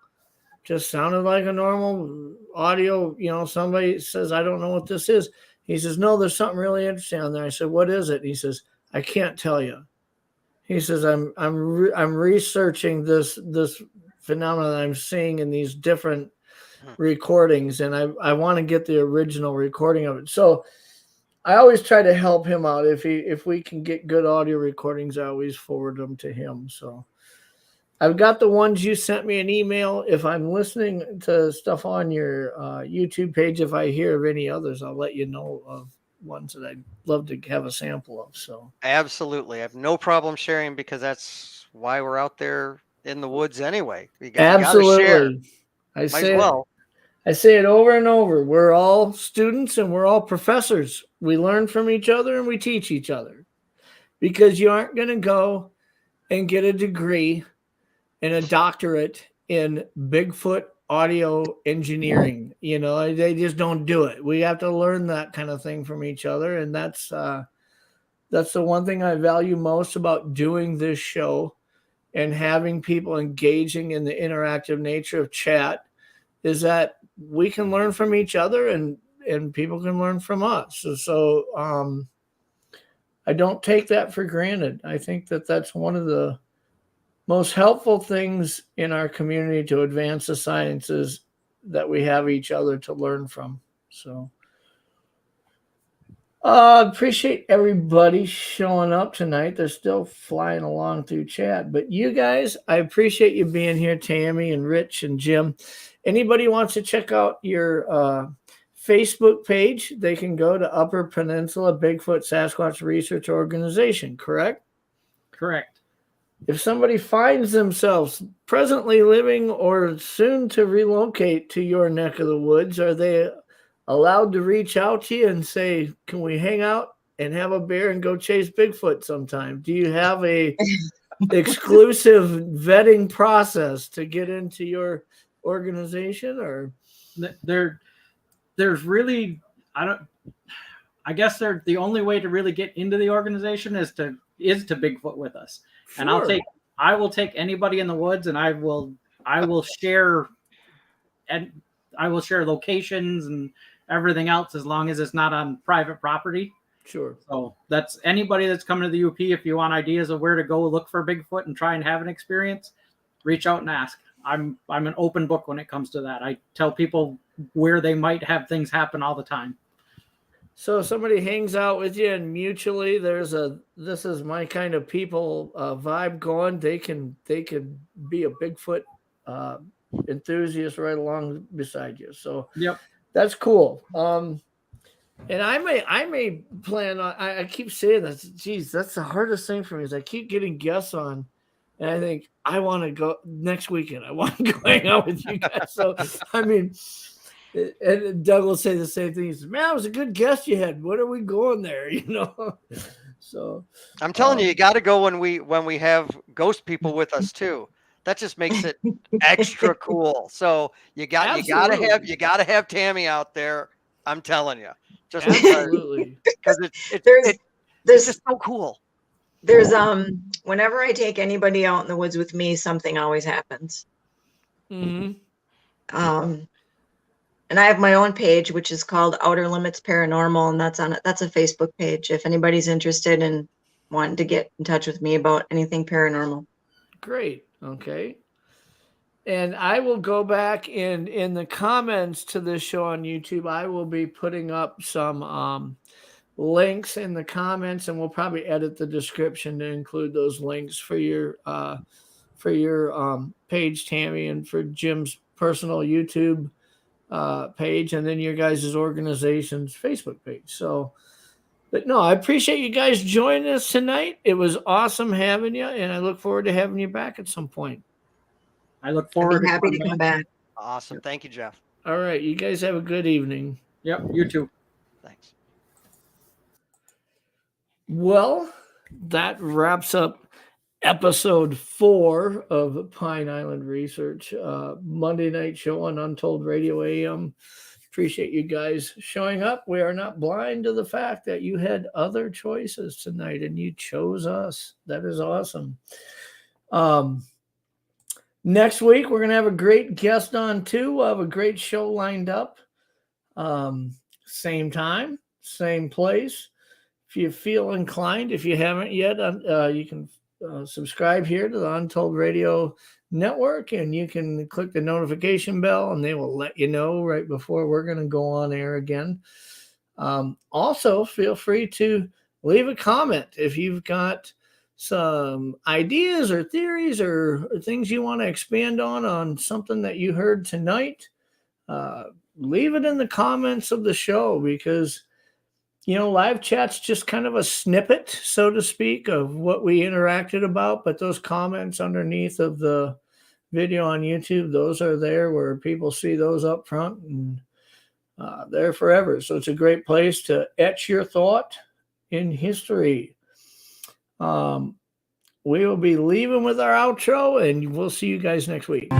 just sounded like a normal audio, somebody says, I don't know what this is. He says, no, there's something really interesting on there. I said, what is it? And he says, I can't tell you. He says, I'm researching this phenomenon that I'm seeing in these different recordings, and I want to get the original recording of it. So I always try to help him out. If we can get good audio recordings, I always forward them to him. So I've got the ones you sent me an email. If I'm listening to stuff on your YouTube page, if I hear of any others, I'll let you know of ones that I'd love to have a sample of. So absolutely, I have no problem sharing because that's why we're out there in the woods anyway. Absolutely, I say it over and over. We're all students and we're all professors. We learn from each other and we teach each other, because you aren't going to go and get a degree and a doctorate in Bigfoot audio engineering. They just don't do it. We have to learn that kind of thing from each other. And that's the one thing I value most about doing this show and having people engaging in the interactive nature of chat, is that we can learn from each other and people can learn from us. So I don't take that for granted. I think that that's one of the most helpful things in our community to advance the sciences, that we have each other to learn from. So appreciate everybody showing up tonight. They're still flying along through chat, but you guys, I appreciate you being here, Tammy and Rich and Jim. Anybody wants to check out your Facebook page, they can go to Upper Peninsula Bigfoot Sasquatch Research Organization, correct? Correct. If somebody finds themselves presently living or soon to relocate to your neck of the woods, are they allowed to reach out to you and say, can we hang out and have a beer and go chase Bigfoot sometime? Do you have a exclusive vetting process to get into your organization? Or there's really, I guess the only way to really get into the organization is to Bigfoot with us. Sure. And I will take anybody in the woods, and I will share locations and everything else, as long as it's not on private property. Sure. So that's anybody that's coming to the UP. If you want ideas of where to go look for Bigfoot and try and have an experience, reach out and ask. I'm an open book when it comes to that. I tell people where they might have things happen all the time. So if somebody hangs out with you and mutually there's this is my kind of people vibe going, they can be a Bigfoot enthusiast right along beside you. So yep, that's cool. And I may plan on, I keep saying this, geez, that's the hardest thing for me, is I keep getting guests on And I think I want to go next weekend. I want to go hang out with you guys. So, I mean, and Doug will say the same thing. He says, man, it was a good guest you had. When are we going there? You know? So I'm telling you, you got to go when we have ghost people with us too. That just makes it extra cool. So you gotta have Tammy out there. I'm telling you, just because it's just so cool. There's whenever I take anybody out in the woods with me, something always happens. Mm-hmm. And I have my own page, which is called Outer Limits Paranormal, and that's a Facebook page if anybody's interested in wanting to get in touch with me about anything paranormal. Great. Okay. And I will go back in the comments to this show on YouTube. I will be putting up some links in the comments, and we'll probably edit the description to include those links for your page, Tammy, and for Jim's personal YouTube page, and then your guys' organization's Facebook page. So, but no, I appreciate you guys joining us tonight. It was awesome having you, and I look forward to having you back at some point. I look forward. Happy to come back. Awesome. Thank you, Jeff. All right. You guys have a good evening. Yep. You too. Thanks. Well, that wraps up episode 4 of Pine Island Research, Monday night show on Untold Radio AM. Appreciate you guys showing up. We are not blind to the fact that you had other choices tonight and you chose us. That is awesome. Next week, we're going to have a great guest on too. We'll have a great show lined up. Same time, same place. If you feel inclined, if you haven't yet, you can subscribe here to the Untold Radio Network, and you can click the notification bell, and they will let you know right before we're going to go on air again. Also, feel free to leave a comment if you've got some ideas or theories or things you want to expand on something that you heard tonight. Leave it in the comments of the show, because live chat's just kind of a snippet, so to speak, of what we interacted about. But those comments underneath of the video on YouTube, those are there where people see those up front, and they're forever. So it's a great place to etch your thought in history. We will be leaving with our outro, and we'll see you guys next week.